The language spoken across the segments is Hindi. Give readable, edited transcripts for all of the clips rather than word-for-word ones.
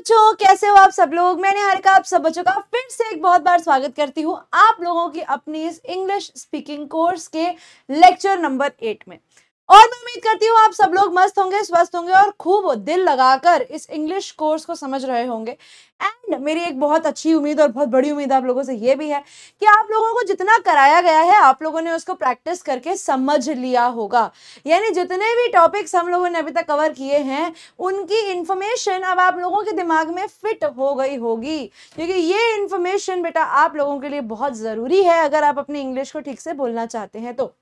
बच्चों, कैसे हो आप सब लोग। मैं निहारिका आप सब बच्चों का फिर से एक बहुत बार स्वागत करती हूँ आप लोगों की अपनी इस इंग्लिश स्पीकिंग कोर्स के लेक्चर नंबर 8 में। और मैं उम्मीद करती हूँ आप सब लोग मस्त होंगे, स्वस्थ होंगे और खूब दिल लगाकर इस इंग्लिश कोर्स को समझ रहे होंगे। एंड मेरी एक बहुत अच्छी उम्मीद और बहुत बड़ी उम्मीद आप लोगों से ये भी है कि आप लोगों को जितना कराया गया है आप लोगों ने उसको प्रैक्टिस करके समझ लिया होगा। यानी जितने भी टॉपिक्स हम लोगों ने अभी तक कवर किए हैं उनकी इंफॉर्मेशन अब आप लोगों के दिमाग में फिट हो गई होगी, क्योंकि ये इंफॉर्मेशन बेटा आप लोगों के लिए बहुत जरूरी है अगर आप अपनी इंग्लिश को ठीक से बोलना चाहते हैं तो।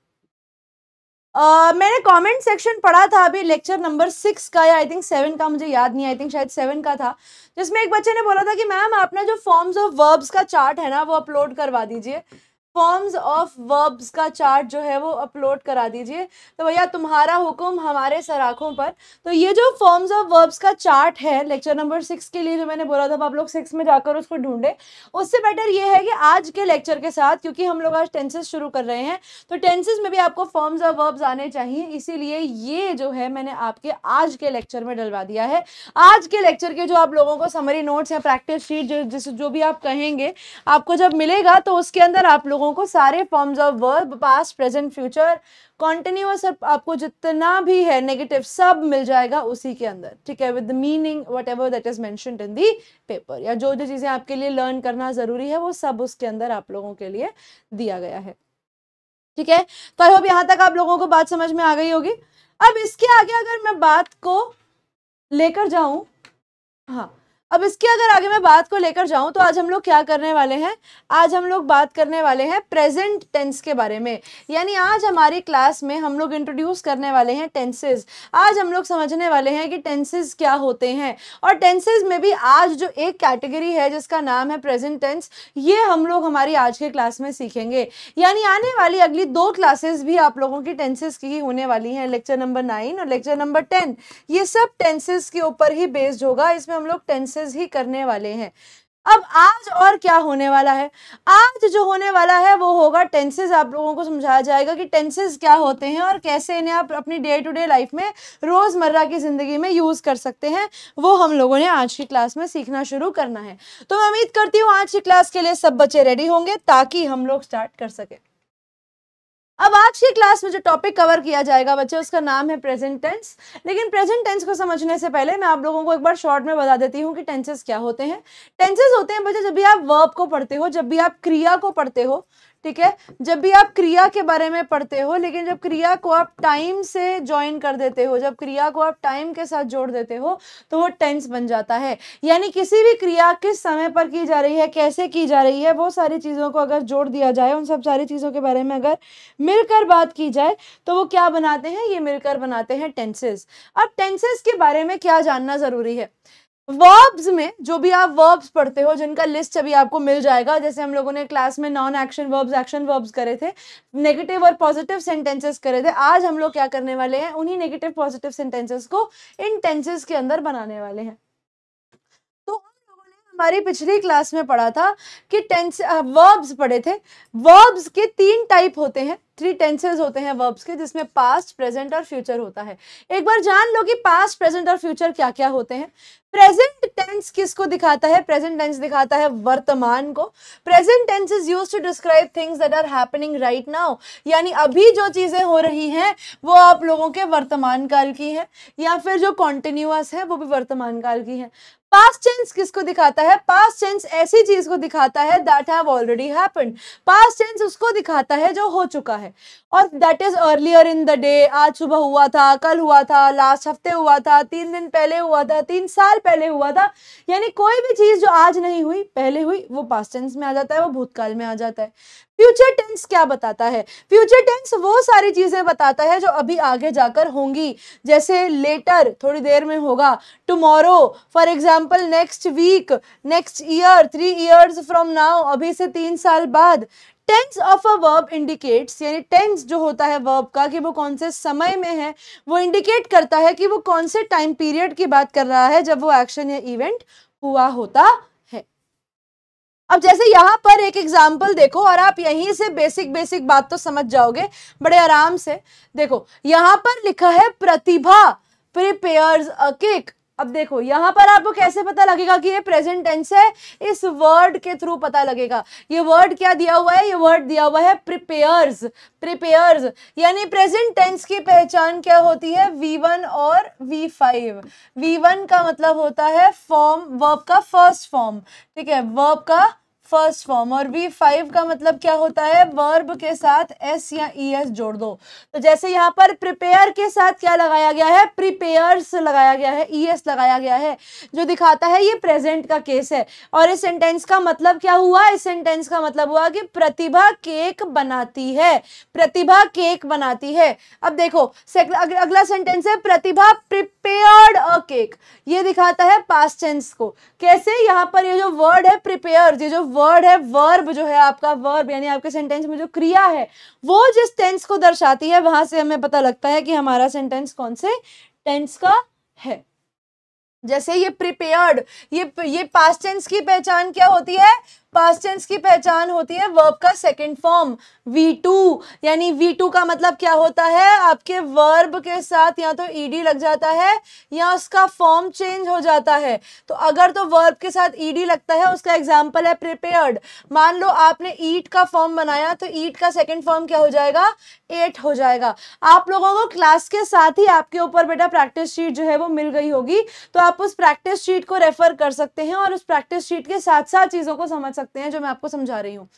मैंने कमेंट सेक्शन पढ़ा था अभी लेक्चर नंबर 6 का या आई थिंक 7 का, मुझे याद नहीं, आई थिंक शायद 7 का था, जिसमें एक बच्चे ने बोला था कि मैम अपना जो फॉर्म्स ऑफ वर्ब्स का चार्ट है ना वो अपलोड करवा दीजिए। फॉर्म्स ऑफ वर्ब्स का चार्ट जो है वो अपलोड करा दीजिए। तो भैया तुम्हारा हुक्म हमारे सराखों पर। तो ये जो फॉर्म्स ऑफ वर्ब्स का चार्ट है लेक्चर नंबर 6 के लिए जो मैंने बोला था आप लोग 6 में जाकर उसको ढूंढे। उससे बेटर ये है कि आज के लेक्चर के साथ, क्योंकि हम लोग आज टेंसेस शुरू कर रहे हैं तो टेंसेस में भी आपको फॉर्म्स ऑफ वर्ब्स आने चाहिए, इसीलिए ये जो है मैंने आपके आज के लेक्चर में डलवा दिया है। आज के लेक्चर के जो आप लोगों को समरी नोट्स या प्रैक्टिस शीट जो भी आप कहेंगे आपको जब मिलेगा तो उसके अंदर आप लोगों को सारे forms of verb, past, present, future, continuous, आपको जितना भी है नेगेटिव सब मिल जाएगा उसी के अंदर, ठीक है, with the meaning whatever that is mentioned in the paper, या जो जो चीजें आपके लिए लर्न करना जरूरी है वो सब उसके अंदर आप लोगों के लिए दिया गया है। ठीक है, तो आई होप यहां तक आप लोगों को बात समझ में आ गई होगी। अब इसके आगे अगर मैं बात को लेकर जाऊं, हाँ अब इसके अगर आगे मैं बात को लेकर जाऊं तो आज हम लोग क्या करने वाले हैं, आज हम लोग बात करने वाले हैं प्रेजेंट टेंस के बारे में। यानी आज हमारी क्लास में हम लोग इंट्रोड्यूस करने वाले हैं टेंसेस। आज हम लोग समझने वाले हैं कि टेंसेस क्या होते हैं, और टेंसेस में भी आज जो एक कैटेगरी है जिसका नाम है प्रेजेंट टेंस, ये हम लोग हमारी आज के क्लास में सीखेंगे। यानी आने वाली अगली 2 क्लासेस भी आप लोगों की टेंसेस की ही होने वाली हैं, लेक्चर नंबर 9 और लेक्चर नंबर 10। ये सब टेंसेस के ऊपर ही बेस्ड होगा, इसमें हम लोग टेंसेस ही करने वाले हैं। अब आज और क्या होने वाला है, आज जो होने वाला है वो होगा टेंसेस। आप लोगों को समझाया जाएगा कि टेंसेस क्या होते हैं और कैसे इन्हें आप अपनी डे टू डे लाइफ में रोजमर्रा की जिंदगी में यूज कर सकते हैं, वो हम लोगों ने आज की क्लास में सीखना शुरू करना है। तो मैं उम्मीद करती हूँ आज की क्लास के लिए सब बच्चे रेडी होंगे ताकि हम लोग स्टार्ट कर सके। अब आज की क्लास में जो टॉपिक कवर किया जाएगा बच्चे उसका नाम है प्रेजेंट टेंस। लेकिन प्रेजेंट टेंस को समझने से पहले मैं आप लोगों को एक बार शॉर्ट में बता देती हूँ कि टेंसेस क्या होते हैं। टेंसेस होते हैं बच्चे जब भी आप वर्ब को पढ़ते हो, जब भी आप क्रिया को पढ़ते हो, ठीक है, जब भी आप क्रिया के बारे में पढ़ते हो, लेकिन जब क्रिया को आप टाइम से ज्वाइन कर देते हो, जब क्रिया को आप टाइम के साथ जोड़ देते हो तो वो टेंस बन जाता है। यानी किसी भी क्रिया किस समय पर की जा रही है, कैसे की जा रही है, वो सारी चीज़ों को अगर जोड़ दिया जाए, उन सब सारी चीज़ों के बारे में अगर मिलकर बात की जाए तो वो क्या बनाते हैं, ये मिलकर बनाते हैं टेंसेस। अब टेंसेस के बारे में क्या जानना जरूरी है, वर्ब्स में जो भी आप वर्ब्स पढ़ते हो जिनका लिस्ट अभी आपको मिल जाएगा, जैसे हम लोगों ने क्लास में non action verbs, action verbs करे थे, नेगेटिव और पॉजिटिव सेंटेंसेस करे थे। आज हम लोग क्या करने वाले हैं, उन्हीं नेगेटिव पॉजिटिव सेंटेंसेस को इन टेंसेस के अंदर बनाने वाले हैं। तो हम लोगों ने हमारी पिछली क्लास में पढ़ा था कि टेंस वर्ब्स पढ़े थे। वर्ब्स के 3 टाइप होते हैं, 3 टेंसेस होते हैं वर्ब्स के, जिसमें पास्ट, प्रेजेंट और फ्यूचर होता है। एक बार जान लो कि पास्ट, प्रेजेंट और फ्यूचर क्या क्या होते हैं। प्रेजेंट टेंस किसको दिखाता है, प्रेजेंट टेंस दिखाता है वर्तमान को। Present tense is used to describe things that are happening right now, यानी अभी जो चीजें हो रही हैं वो आप लोगों के वर्तमान काल की हैं, या फिर जो कॉन्टिन्यूअस है वो भी वर्तमान काल की है। पास्ट टेंस किसको दिखाता है, पास्ट टेंस ऐसी चीज को दिखाता है that have already happened. Past tense उसको दिखाता है जो हो चुका है, और that is earlier in the day, आज सुबह हुआ था, कल हुआ था, लास्ट हफ्ते हुआ था, 3 दिन पहले हुआ था, 3 साल पहले हुआ था। यानी कोई भी चीज जो आज नहीं हुई पहले हुई वो पास्ट टेंस में आ जाता है, वो भूतकाल में आ जाता है। फ्यूचर टेंस क्या बताता है, फ्यूचर टेंस वो सारी चीजें बताता है जो अभी आगे जाकर होंगी, जैसे लेटर थोड़ी देर में होगा, tomorrow for example, next week, next year, 3 years from now, अभी से 3 साल बाद। Tense of a verb indicates, यानी टेंस जो होता है वर्ब का कि वो कौन से समय में है, वो इंडिकेट करता है कि वो कौन से टाइम पीरियड की बात कर रहा है जब वो एक्शन या इवेंट हुआ होता है। अब जैसे यहाँ पर एक एग्जाम्पल देखो और आप यहीं से बेसिक बात तो समझ जाओगे बड़े आराम से। देखो यहाँ पर लिखा है प्रतिभा प्रिपेयर्स अ केक। अब देखो यहाँ पर आपको कैसे पता लगेगा कि ये प्रेजेंट टेंस है, इस वर्ड के थ्रू पता लगेगा। ये वर्ड क्या दिया हुआ है, ये वर्ड दिया हुआ है प्रिपेयर्स। प्रिपेयर्स यानी प्रेजेंट टेंस की पहचान क्या होती है, V1 और V5। V1 का मतलब होता है फॉर्म, वर्ब का फर्स्ट फॉर्म, ठीक है, वर्ब का फर्स्ट फॉर्म, और V5 का मतलब क्या होता है, वर्ब के साथ S या ES जोड़ दो। तो जैसे यहाँ पर प्रिपेयर के साथ क्या लगाया गया है, प्रिपेयर्स लगाया गया है, ES लगाया गया है, जो दिखाता है ये प्रेजेंट का केस है। और इस सेंटेंस का मतलब क्या हुआ, इस सेंटेंस का मतलब हुआ कि प्रतिभा केक बनाती है, प्रतिभा केक बनाती है। अब देखो अगला सेंटेंस है प्रतिभा प्रिपेयर्ड अ केक, ये दिखाता है पास्ट टेंस को। कैसे, यहाँ पर ये जो वर्ड है प्रिपेयर, ये जो वर्ड है, वर्ब जो है आपका, वर्ब यानी आपके सेंटेंस में जो क्रिया है वो जिस टेंस को दर्शाती है, वहां से हमें पता लगता है कि हमारा सेंटेंस कौन से टेंस का है। जैसे ये प्रिपेयर्ड, ये पास्ट टेंस की पहचान क्या होती है, पास्ट टेंस की पहचान होती है वर्ब का सेकंड फॉर्म V2, यानी V2 का मतलब क्या होता है, आपके वर्ब के साथ या तो ed लग जाता है या उसका फॉर्म चेंज हो जाता है। तो अगर तो वर्ब के साथ ed लगता है, उसका एग्जांपल है प्रिपेयर्ड। मान लो आपने ईट का फॉर्म बनाया, तो ईट का सेकंड फॉर्म क्या हो जाएगा, एट हो जाएगा। आप लोगों को क्लास के साथ ही आपके ऊपर बेटा प्रैक्टिस शीट जो है वो मिल गई होगी, तो आप उस प्रैक्टिस शीट को रेफर कर सकते हैं और उस प्रैक्टिस शीट के साथ साथ चीजों को समझ सकते हैं जो मैं आपको समझा रही हूँ।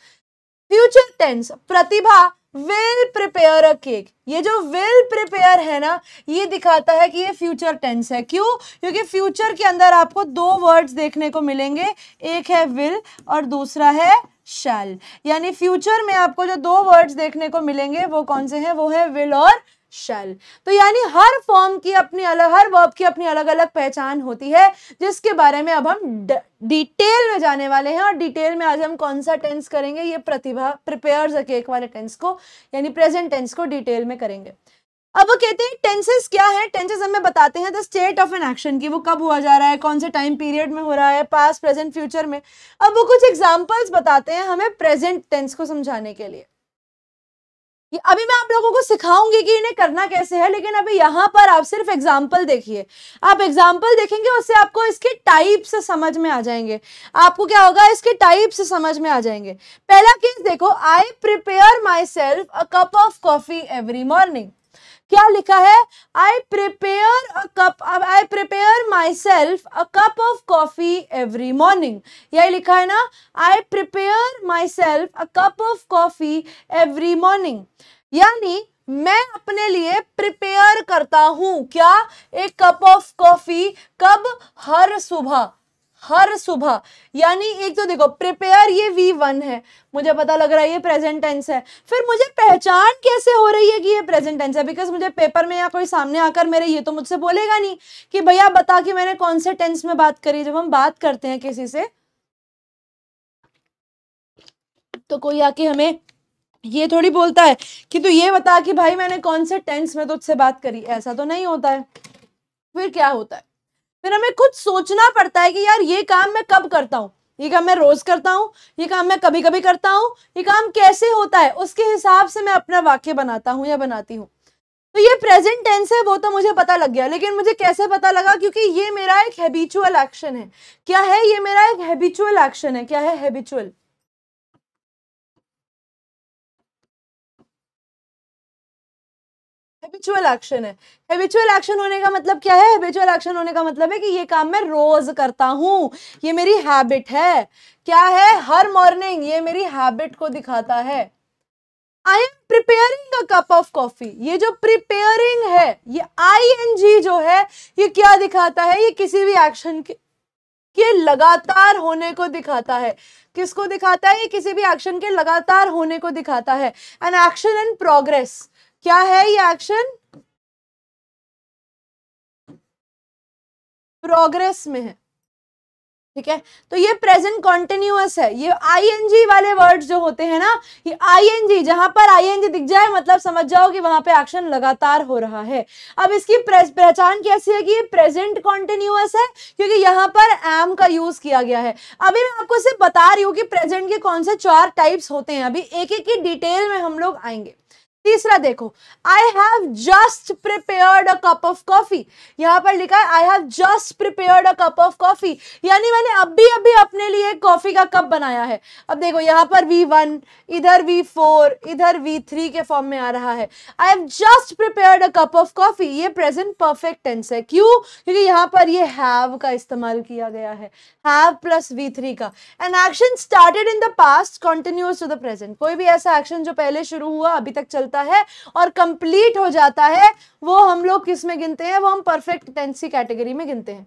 Future tense, Pratibha will prepare a cake, ये जो विल प्रिपेयर है ना, ये दिखाता है कि ये फ्यूचर टेंस है। क्यों, क्योंकि फ्यूचर के अंदर आपको दो वर्ड्स देखने को मिलेंगे, एक है विल और दूसरा है शैल। यानी फ्यूचर में आपको जो दो वर्ड्स देखने को मिलेंगे वो कौन से हैं, वो है विल और शैल। तो यानी हर फॉर्म की अपनी अलग, हर वर्ब की अपनी अलग अलग पहचान होती है, जिसके बारे में अब हम डिटेल में जाने वाले हैं। और डिटेल में आज हम कौन सा टेंस करेंगे, ये प्रतिभा प्रिपेयर्स अ केक वाले टेंस को, यानी प्रेजेंट टेंस को डिटेल में करेंगे। अब वो कहते हैं टेंसेस क्या है, टेंसेस हमें बताते हैं the state of an action की, वो कब हुआ जा रहा है, कौन से टाइम पीरियड में हो रहा है, पास्ट प्रेजेंट फ्यूचर में। अब वो कुछ एग्जांपल्स बताते हैं हमें प्रेजेंट टेंस को समझाने के लिए। अभी मैं आप लोगों को सिखाऊंगी कि इन्हें करना कैसे है, लेकिन अभी यहाँ पर आप सिर्फ एग्जाम्पल देखिए। आप एग्जाम्पल देखेंगे उससे आपको इसके टाइप से समझ में आ जाएंगे। आपको क्या होगा, इसके टाइप से समझ में आ जाएंगे। पहला केस देखो, I prepare my self a cup of coffee every morning. क्या लिखा है, I prepare my self a cup of coffee every morning. यही लिखा है ना, I prepare my self a cup of coffee every morning. यानी मैं अपने लिए प्रिपेयर करता हूं क्या, एक कप ऑफ कॉफी, कब, हर सुबह, हर सुबह। यानी एक तो देखो प्रिपेयर ये V1 है, मुझे पता लग रहा है ये प्रेजेंट टेंस है। फिर मुझे पहचान कैसे हो रही है कि ये प्रेजेंट टेंस है, बिकॉज मुझे पेपर में या कोई सामने आकर मेरे ये तो मुझसे बोलेगा नहीं कि भैया बता कि मैंने कौन से टेंस में बात करी। जब हम बात करते हैं किसी से तो कोई आके हमें ये थोड़ी बोलता है कि तू ये बता कि भाई मैंने कौन से टेंस में तुझसे बात करी, ऐसा तो नहीं होता है। फिर क्या होता है, फिर हमें खुद सोचना पड़ता है कि यार ये काम मैं कब करता हूँ, ये काम मैं रोज करता हूँ, ये काम मैं कभी कभी करता हूँ, ये काम कैसे होता है, उसके हिसाब से मैं अपना वाक्य बनाता हूँ या बनाती हूँ। तो ये प्रेजेंट टेंस है वो तो मुझे पता लग गया, लेकिन मुझे कैसे पता लगा, क्योंकि ये मेरा एक हैबिचुअल एक्शन है। क्या है, ये मेरा एक हैबिचुअल एक्शन है। क्या है, हैबिचुअल। हैबिचुअल एक्शन है। हैबिचुअल एक्शन होने का मतलब क्या है, हैबिचुअल एक्शन होने का मतलब है कि ये काम मैं रोज करता हूं, ये मेरी हैबिट है। क्या है, हर मॉर्निंग, ये मेरी हैबिट को दिखाता है। I am preparing a cup of coffee, ये जो प्रिपेयरिंग है, ये ING जो है, ये क्या दिखाता है, ये किसी भी एक्शन के लगातार होने को दिखाता है। किसको दिखाता है, ये किसी भी एक्शन के लगातार होने को दिखाता है। एन एक्शन इन प्रोग्रेस, क्या है ये एक्शन, प्रोग्रेस में है। ठीक है, तो ये प्रेजेंट कॉन्टिन्यूअस है। ये ING वाले वर्ड्स जो होते हैं ना, ये ING, जहां पर ING दिख जाए मतलब समझ जाओ कि वहां पे एक्शन लगातार हो रहा है। अब इसकी पहचान कैसी है कि ये प्रेजेंट कॉन्टिन्यूअस है, क्योंकि यहाँ पर am का यूज किया गया है। अभी मैं आपको सिर्फ बता रही हूँ कि प्रेजेंट के कौन से 4 टाइप्स होते हैं, अभी एक एक की डिटेल में हम लोग आएंगे। तीसरा देखो, I have just prepared a cup of coffee, यहाँ पर लिखा है I have just prepared a cup of coffee, यानी मैंने अभी अभी अपने लिए कॉफी का कप बनाया है। अब देखो यहाँ पर V1, इधर V4, इधर V3 के फॉर्म में आ रहा है। I have just prepared a cup of coffee, ये प्रेजेंट परफेक्ट टेंस है। क्यों? क्योंकि यहाँ पर ये हैव का इस्तेमाल किया गया है, हैव प्लस V3 का। An action started in the past continuous to the present, कोई भी ऐसा एक्शन जो पहले शुरू हुआ अभी तक चलता है और कंप्लीट हो जाता है, वो हम लोग किस में गिनते हैं? वो हम परफेक्ट टेंस की कैटेगरी में गिनते हैं।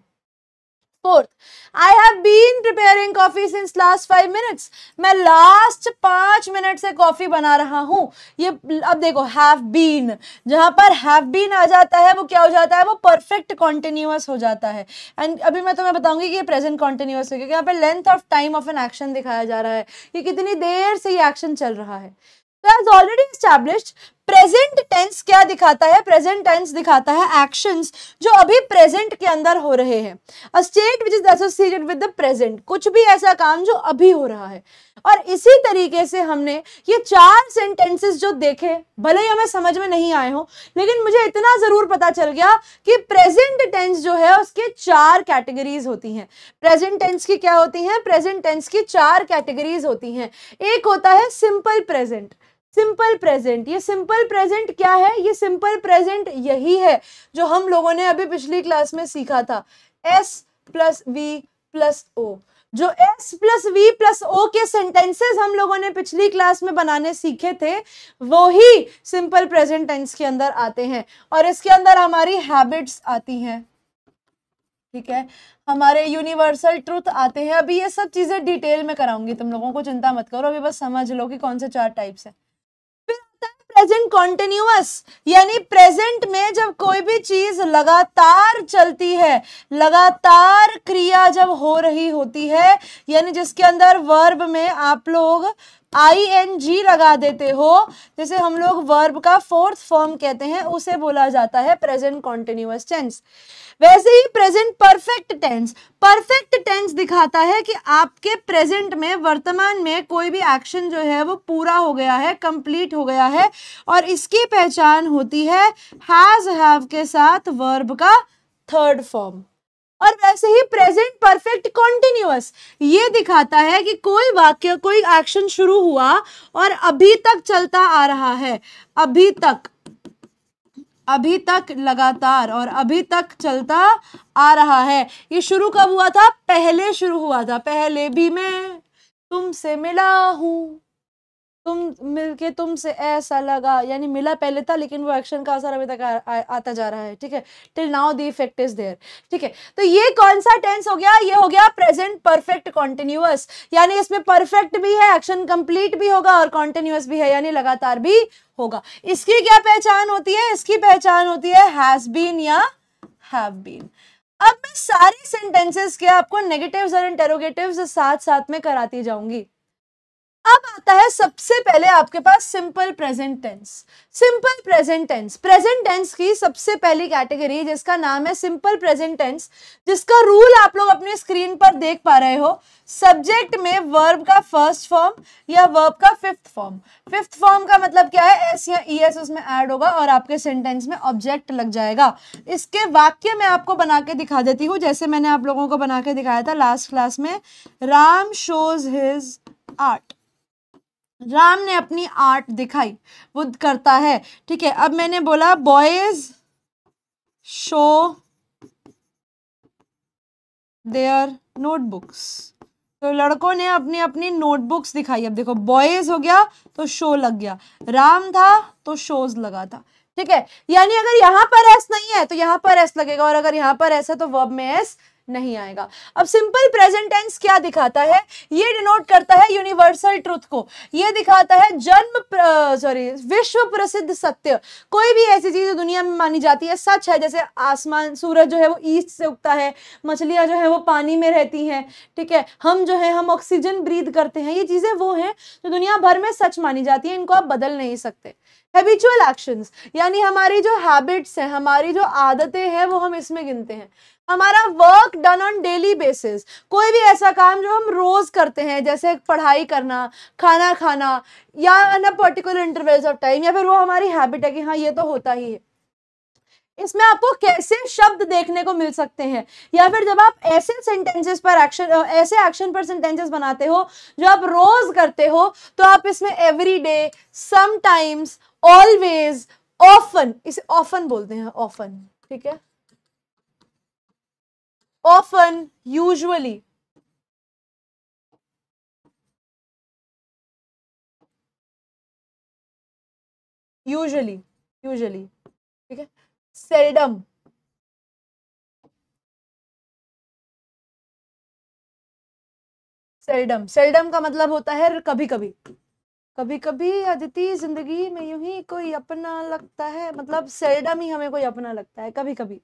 Fourth, I have been preparing coffee since last 5 minutes, मैं लास्ट 5 मिनट से कॉफी बना रहा हूं। ये अब देखो हैव बीन, जहां पर हैव बीन आ जाता है वो क्या हो जाता है? वो परफेक्ट कॉन्टिन्यूअस हो जाता है। एंड अभी मैं तुम्हें बताऊंगी कि ये प्रेजेंट कॉन्टिन्यूअस है, क्योंकि यहाँ पे length of time of an action दिखाया जा रहा है कि कितनी देर से ये एक्शन चल रहा है। As already established, present tense क्या दिखाता है? प्रेजेंट टेंस दिखाता है एक्शंस जो अभी प्रेजेंट के अंदर हो रहे हैं। A state which is associated with the present, कुछ भी ऐसा काम जो अभी हो रहा है। और इसी तरीके से हमने ये 4 सेंटेंसेस जो देखे, भले ही हमें समझ में नहीं आए हो, लेकिन मुझे इतना जरूर पता चल गया कि प्रेजेंट टेंस जो है उसके 4 कैटेगरीज होती हैं। प्रेजेंट टेंस की क्या होती हैं? प्रेजेंट टेंस की 4 कैटेगरीज होती हैं। एक होता है सिंपल प्रेजेंट। सिंपल प्रेजेंट, ये सिंपल प्रेजेंट क्या है? ये सिंपल प्रेजेंट यही है जो हम लोगों ने अभी पिछली क्लास में सीखा था, S plus V plus O। जो S plus V plus O के सेंटेंसेस हम लोगों ने पिछली क्लास में बनाने सीखे थे, वो ही सिंपल प्रेजेंट टेंस के अंदर आते हैं। और इसके अंदर हमारी हैबिट्स आती हैं, ठीक है, हमारे यूनिवर्सल ट्रुथ आते हैं। अभी ये सब चीजें डिटेल में कराऊंगी तुम लोगों को, चिंता मत करो, अभी बस समझ लो कि कौन से 4 टाइप्स है। प्रेजेंट कॉन्टिन्यूअस, यानी प्रेजेंट में जब कोई भी चीज लगातार चलती है, लगातार क्रिया जब हो रही होती है, यानी जिसके अंदर वर्ब में आप लोग ING लगा देते हो, जैसे हम लोग वर्ब का 4th फॉर्म कहते हैं, उसे बोला जाता है प्रेजेंट कॉन्टिन्यूअस टेंस। वैसे ही present perfect tense, perfect tense दिखाता है कि आपके प्रेजेंट में, वर्तमान में कोई भी एक्शन जो है वो पूरा हो गया है, कंप्लीट हो गया है, और इसकी पहचान होती है हैज हैव के साथ वर्ब का 3rd फॉर्म। और वैसे ही प्रेजेंट परफेक्ट कॉन्टिन्यूअस ये दिखाता है कि कोई वाक्य, कोई एक्शन शुरू हुआ और अभी तक चलता आ रहा है, अभी तक लगातार और अभी तक चलता आ रहा है। ये शुरू कब हुआ था? पहले शुरू हुआ था, पहले भी मैं तुमसे मिला हूं, तुम मिलके तुमसे ऐसा लगा, यानी मिला पहले था लेकिन वो एक्शन का असर अभी तक आता जा रहा है, ठीक है, till now the effect is there, ठीक है। तो ये कौन सा टेंस हो गया? ये हो गया प्रेजेंट परफेक्ट कॉन्टिन्यूअस, यानी इसमें परफेक्ट भी है, एक्शन कंप्लीट भी होगा, और कॉन्टिन्यूअस भी है, यानी लगातार भी होगा। इसकी क्या पहचान होती है? इसकी पहचान होती है हैज बीन या हैव बीन। अब मैं सारे सेंटेंसेस के आपको नेगेटिव्स और इंटरोगेटिव्स साथ साथ में कराती जाऊंगी। अब आता है सबसे पहले आपके पास simple present tense. Simple present tense, present tense की सबसे पहली कैटेगरी जिसका नाम है सिंपल प्रेजेंट टेंस, जिसका रूल आप लोग अपनी स्क्रीन पर देख पा रहे हो। सब्जेक्ट में वर्ब का 1st फॉर्म या वर्ब का 5th फॉर्म। 5th फॉर्म का मतलब क्या है? एस या ES उसमें ऐड होगा और आपके सेंटेंस में ऑब्जेक्ट लग जाएगा। इसके वाक्य मैं आपको बना के दिखा देती हूँ, जैसे मैंने आप लोगों को बना के दिखाया था लास्ट क्लास में। Ram shows his art, Ram ने अपनी आर्ट दिखाई, वो करता है, ठीक है। अब मैंने बोला बॉयज शो देयर नोटबुक्स, तो लड़कों ने अपनी अपनी नोटबुक्स दिखाई। अब देखो बॉयज हो गया तो शो लग गया, राम था तो शोज लगा था, ठीक है। यानी अगर यहाँ पर एस नहीं है तो यहाँ पर एस लगेगा, और अगर यहाँ पर एस है तो वर्ब में एस नहीं आएगा। अब सिंपल प्रेजेंट टेंस क्या दिखाता है? ये डिनोट करता है यूनिवर्सल ट्रुथ को, ये दिखाता है विश्व प्रसिद्ध सत्य। कोई भी ऐसी चीज दुनिया में मानी जाती है सच है, जैसे आसमान, सूरज जो है वो ईस्ट से उगता है, मछलियां जो है वो पानी में रहती हैं, ठीक है, हम जो है हम ऑक्सीजन ब्रीथ करते हैं, ये चीजें वो हैं जो दुनिया भर में सच मानी जाती है, इनको आप बदल नहीं सकते। हैबिचुअल एक्शंस, यानी हमारी जो हैबिट्स हैं, हमारी जो आदतें हैं, वो हम इसमें गिनते हैं। हमारा work done on daily basis, कोई भी ऐसा काम जो हम रोज करते हैं, जैसे पढ़ाई करना, खाना खाना, या इन पर्टिकुलर इंटरवल्स ऑफ टाइम, या फिर वो हमारी हैबिट है कि हाँ ये तो होता ही है। इसमें आपको कैसे शब्द देखने को मिल सकते हैं, या फिर जब आप ऐसे सेंटेंसेस पर ऐसे एक्शन पर सेंटेंसेस बनाते हो जो आप रोज करते हो, तो आप इसमें every day, sometimes, always, often, इसे ऑफन बोलते हैं, ऑफन, ठीक है, ऑफन, यूजुअली, यूजुअली, यूजुअली, ठीक है, सेल्डम, सेल्डम, सेल्डम का मतलब होता है कभी कभी, कभी कभी अदिति जिंदगी में यूं ही कोई अपना लगता है, मतलब सेल्डम ही हमें कोई अपना लगता है, कभी कभी।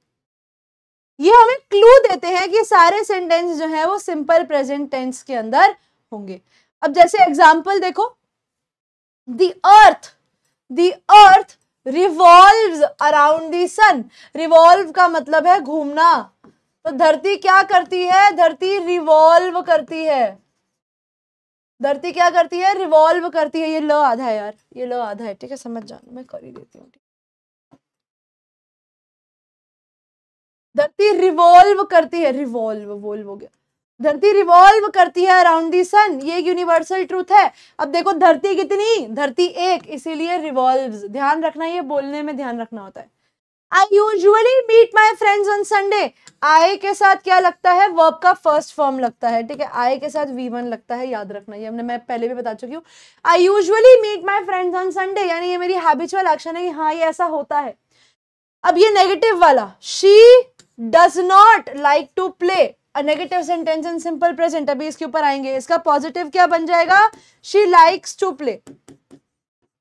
ये हमें क्लू देते हैं कि सारे सेंटेंस जो है वो सिंपल प्रेजेंट टेंस के अंदर होंगे। अब जैसे एग्जांपल देखो, the earth, the earth revolves around the sun, revolve का मतलब है घूमना, तो धरती क्या करती है, धरती रिवॉल्व करती है, धरती क्या करती है, रिवॉल्व करती है। ये ल आधा है यार, ये ल आधा है, ठीक है, समझ जाना, मैं कर ही देती हूँ। धरती रिवॉल्व करती है, रिवॉल्व वोल्व हो गया, धरती रिवॉल्व करती है अराउंड दी सन, ये यूनिवर्सल ट्रूथ है। अब देखो धरती कितनी, धरती एक, इसीलिए रिवॉल्व्स, ध्यान रखना, ये बोलने में ध्यान रखना होता है। I usually meet my friends on Sunday, I के साथ क्या लगता है, वर्ब का फर्स्ट फॉर्म लगता है, ठीक है, I के साथ V1 लगता है, याद रखना, ये मैं पहले भी बता चुकी हूँ। I usually meet my friends on Sunday, यानी ये मेरी हैबिचुअल एक्शन है कि हाँ ये ऐसा होता है। अब ये नेगेटिव वाला, she does not like to play, a negative sentence in simple present, अभी इसके ऊपर आएंगे। इसका पॉजिटिव क्या बन जाएगा, she likes to play,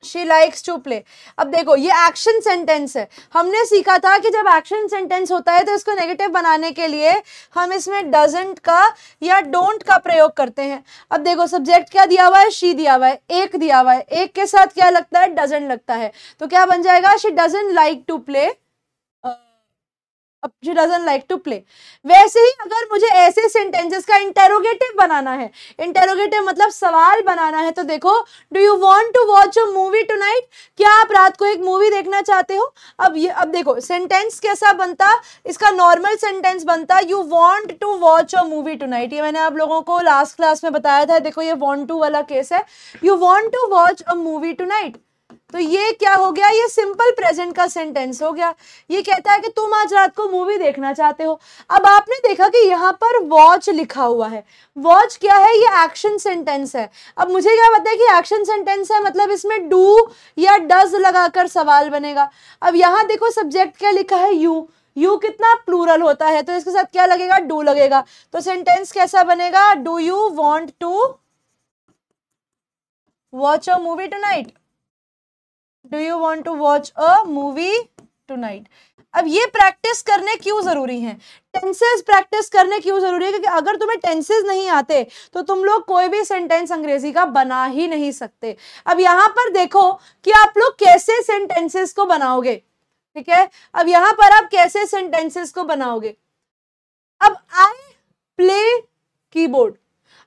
she likes to play। अब देखो ये एक्शन सेंटेंस है, हमने सीखा था कि जब एक्शन सेंटेंस होता है तो इसको नेगेटिव बनाने के लिए हम इसमें डजंट का या डोंट का प्रयोग करते हैं। अब देखो सब्जेक्ट क्या दिया हुआ है, शी दिया हुआ है, एक दिया हुआ है, एक के साथ क्या लगता है, डजंट लगता है, तो क्या बन जाएगा, she doesn't like to play, she doesn't like to play। वैसे ही अगर मुझे ऐसे सेंटेंसेस का इंटेरोगेटिव बनाना है, इंटेरोगेटिव मतलब सवाल बनाना है, तो देखो, do you want to watch a movie tonight, क्या आप रात को एक मूवी देखना चाहते हो। अब देखो सेंटेंस कैसा बनता, इसका नॉर्मल सेंटेंस बनता, you want to watch a movie tonight, ये मैंने आप लोगों को लास्ट क्लास में बताया था, देखो ये वांट टू वाला केस है, you want to watch a movie tonight, तो ये क्या हो गया, ये सिंपल प्रेजेंट का सेंटेंस हो गया। ये कहता है कि तुम आज रात को मूवी देखना चाहते हो। अब आपने देखा कि यहाँ पर वॉच लिखा हुआ है, वॉच क्या है, ये एक्शन सेंटेंस है। अब मुझे क्या पता है कि एक्शन सेंटेंस है, मतलब इसमें डू या डज लगाकर सवाल बनेगा। अब यहाँ देखो सब्जेक्ट क्या लिखा है, यू, यू कितना प्लूरल होता है, तो इसके साथ क्या लगेगा, डू लगेगा, तो सेंटेंस कैसा बनेगा, do you want to watch a movie tonight, do you want to watch a movie tonight. अब ये प्रैक्टिस करने क्यों जरूरी है, टेंसेस प्रैक्टिस करने क्यों जरूरी है, क्योंकि अगर तुम्हें टेंसेस नहीं आते तो तुम लोग कोई भी सेंटेंस अंग्रेजी का बना ही नहीं सकते। अब यहां पर देखो कि आप लोग कैसे सेंटेंसेस को बनाओगे, ठीक है, अब यहां पर आप कैसे सेंटेंसेस को बनाओगे। अब आई प्ले कीबोर्ड,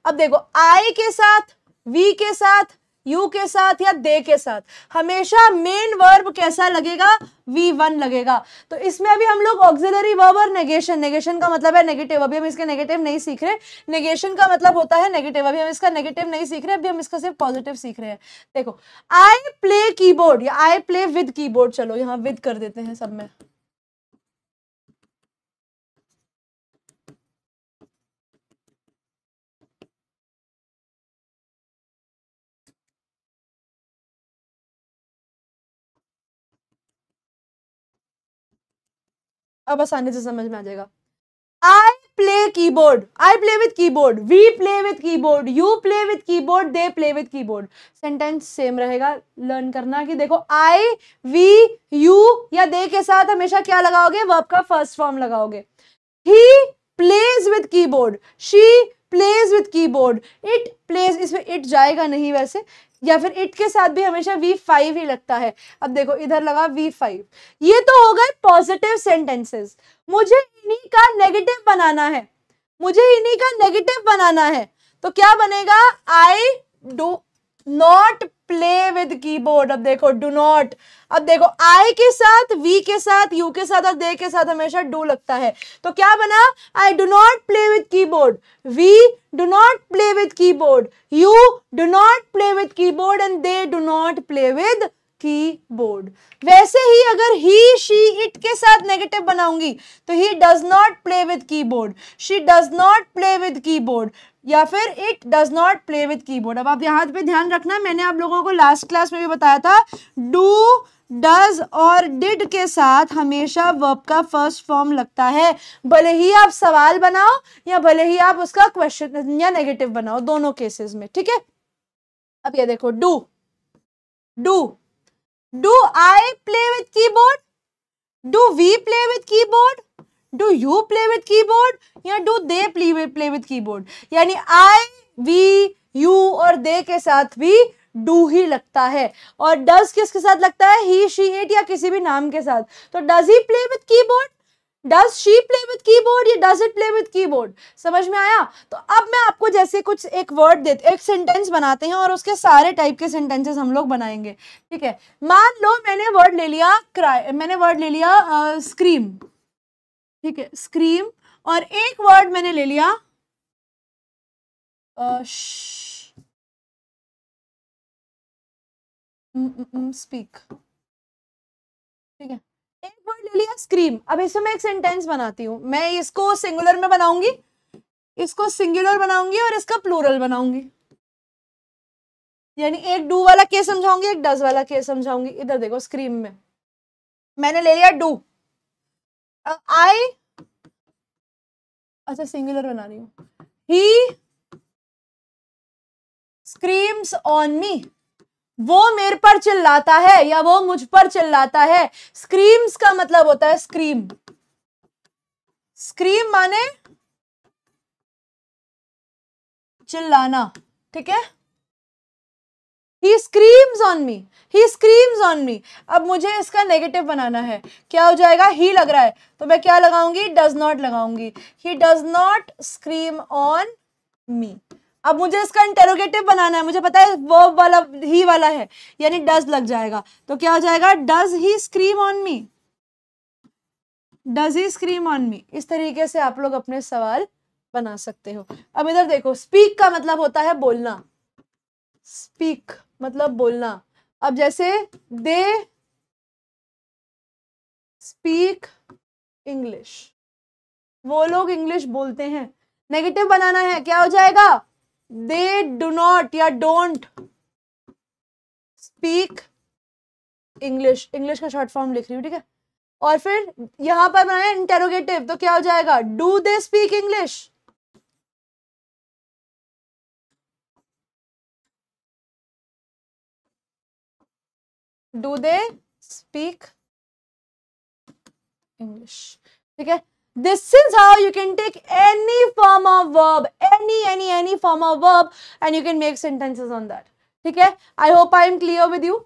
अब देखो आई के साथ, वी के साथ, यू के साथ या दे के साथ हमेशा मेन वर्ब कैसा लगेगा, V1 लगेगा। तो इसमें अभी हम लोग ऑक्सिलरी वर्ब और नेगेशन, नेगेशन का मतलब है नेगेटिव, अभी हम इसके नेगेटिव नहीं सीख रहे, नेगेशन का मतलब होता है नेगेटिव, अभी हम इसका नेगेटिव नहीं सीख रहे, अभी हम इसका सिर्फ पॉजिटिव सीख रहे हैं। देखो आई प्ले कीबोर्ड या आई प्ले विद कीबोर्ड, चलो यहाँ विद कर देते हैं सब में, अब आसानी से समझ में आ जाएगा। I play keyboard, I play with keyboard, we play with keyboard, you play with keyboard, they play with keyboard। Sentence same रहेगा, लर्न करना कि देखो I, we, you या they के साथ हमेशा क्या लगाओगे, वर्ब का फर्स्ट फॉर्म लगाओगे। He plays with keyboard, she plays with keyboard, it plays, इसमें it जाएगा नहीं वैसे, या फिर इट के साथ भी हमेशा V5 ही लगता है। अब देखो इधर लगा V5। ये तो हो गए पॉजिटिव सेंटेंसेस। मुझे इन्हीं का नेगेटिव बनाना है, मुझे इन्हीं का नेगेटिव बनाना है। तो क्या बनेगा, आई do not play with keyboard. अब देखो डू नॉट, अब देखो आई के साथ, वी के साथ, यू के साथ और दे के साथ हमेशा डू लगता है। तो क्या बना, I do not play with keyboard, we do not play with keyboard, you do not play with keyboard and they do not play with keyboard. वैसे ही अगर ही, शी, इट के साथ नेगेटिव बनाऊंगी तो he does not play with keyboard, she does not play with keyboard, या फिर it does not play with keyboard. अब आप यहाँ पे ध्यान रखना, मैंने आप लोगों को लास्ट क्लास में भी बताया था, डू, डज और डिड के साथ हमेशा वर्ब का फर्स्ट फॉर्म लगता है, भले ही आप सवाल बनाओ या भले ही आप उसका क्वेश्चन या नेगेटिव बनाओ, दोनों केसेस में, ठीक है। अब ये देखो do, do I play with keyboard, do we play with keyboard, do you play with keyboard, या do they play with keyboard. यानी आई, वी, यू और दे के साथ भी डू ही लगता है। और डज किसके साथ लगता है, ही, शी, इट या किसी भी नाम के साथ। तो does he play with keyboard, does she play with keyboard, या does it play with keyboard. समझ में आया। तो अब मैं आपको जैसे कुछ एक वर्ड देते, एक सेंटेंस बनाते हैं और उसके सारे टाइप के सेंटेंसेस हम लोग बनाएंगे, ठीक है। मान लो मैंने वर्ड ले लिया क्राई, मैंने वर्ड ले लिया स्क्रीम, ठीक है, स्क्रीम, और एक वर्ड मैंने ले लिया स्पीक, ठीक है, एक वर्ड ले लिया स्क्रीम। अब इसमें मैं एक सेंटेंस बनाती हूँ, मैं इसको सिंगुलर में बनाऊंगी, इसको सिंगुलर बनाऊंगी और इसका प्लूरल बनाऊंगी। यानी एक डू वाला केस समझाऊंगी, एक डज वाला केस समझाऊंगी। इधर देखो स्क्रीम में मैंने ले लिया डू, आई, अच्छा सिंगुलर बना रही हूँ, ही स्क्रीम्स ऑन मी, वो मेरे पर चिल्लाता है या वो मुझ पर चिल्लाता है। स्क्रीम्स का मतलब होता है स्क्रीम, स्क्रीम माने चिल्लाना, ठीक है। He screams on me, he screams on me। अब मुझे इसका नेगेटिव बनाना है, क्या हो जाएगा, ही लग रहा है तो मैं क्या लगाऊंगी, डज नॉट लगाऊंगी, he does not scream on me। अब मुझे इसका इंटेरोगेटिव बनाना है, मुझे पता है वर्ब वाला ही वाला है, यानी डज लग जाएगा, तो क्या हो जाएगा, does he scream on me, does he scream on me. इस तरीके से आप लोग अपने सवाल बना सकते हो। अब इधर देखो, स्पीक का मतलब होता है बोलना, स्पीक मतलब बोलना। अब जैसे दे स्पीक इंग्लिश, वो लोग इंग्लिश बोलते हैं। नेगेटिव बनाना है, क्या हो जाएगा, दे डू नॉट या डोंट स्पीक इंग्लिश, इंग्लिश का शॉर्ट फॉर्म लिख रही हूँ, ठीक है। और फिर यहां पर बनाया इंटेरोगेटिव, तो क्या हो जाएगा, do they speak English, do they speak English, ठीक है। This is how you can take any form of verb, any form of verb and you can make sentences on that, ठीक है। I hope I am clear with you।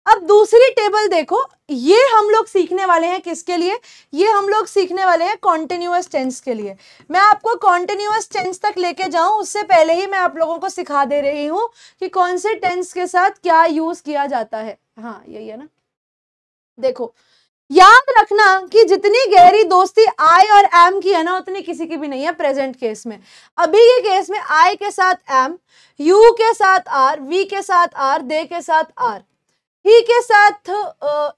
अब दूसरी टेबल देखो, ये हम लोग सीखने वाले हैं किसके लिए, ये हम लोग सीखने वाले हैं कॉन्टिन्यूअस टेंस के लिए। मैं आपको कॉन्टिन्यूअस टेंस तक लेके जाऊं उससे पहले ही मैं आप लोगों को सिखा दे रही हूं कि कौन से टेंस के साथ क्या यूज किया जाता है। हाँ यही है ना। देखो याद रखना कि जितनी गहरी दोस्ती आई और एम की है ना, उतनी किसी की भी नहीं है प्रेजेंट केस में। अभी के केस में आई के साथ एम, यू के साथ आर, वी के साथ आर, दे के साथ आर, ही के साथ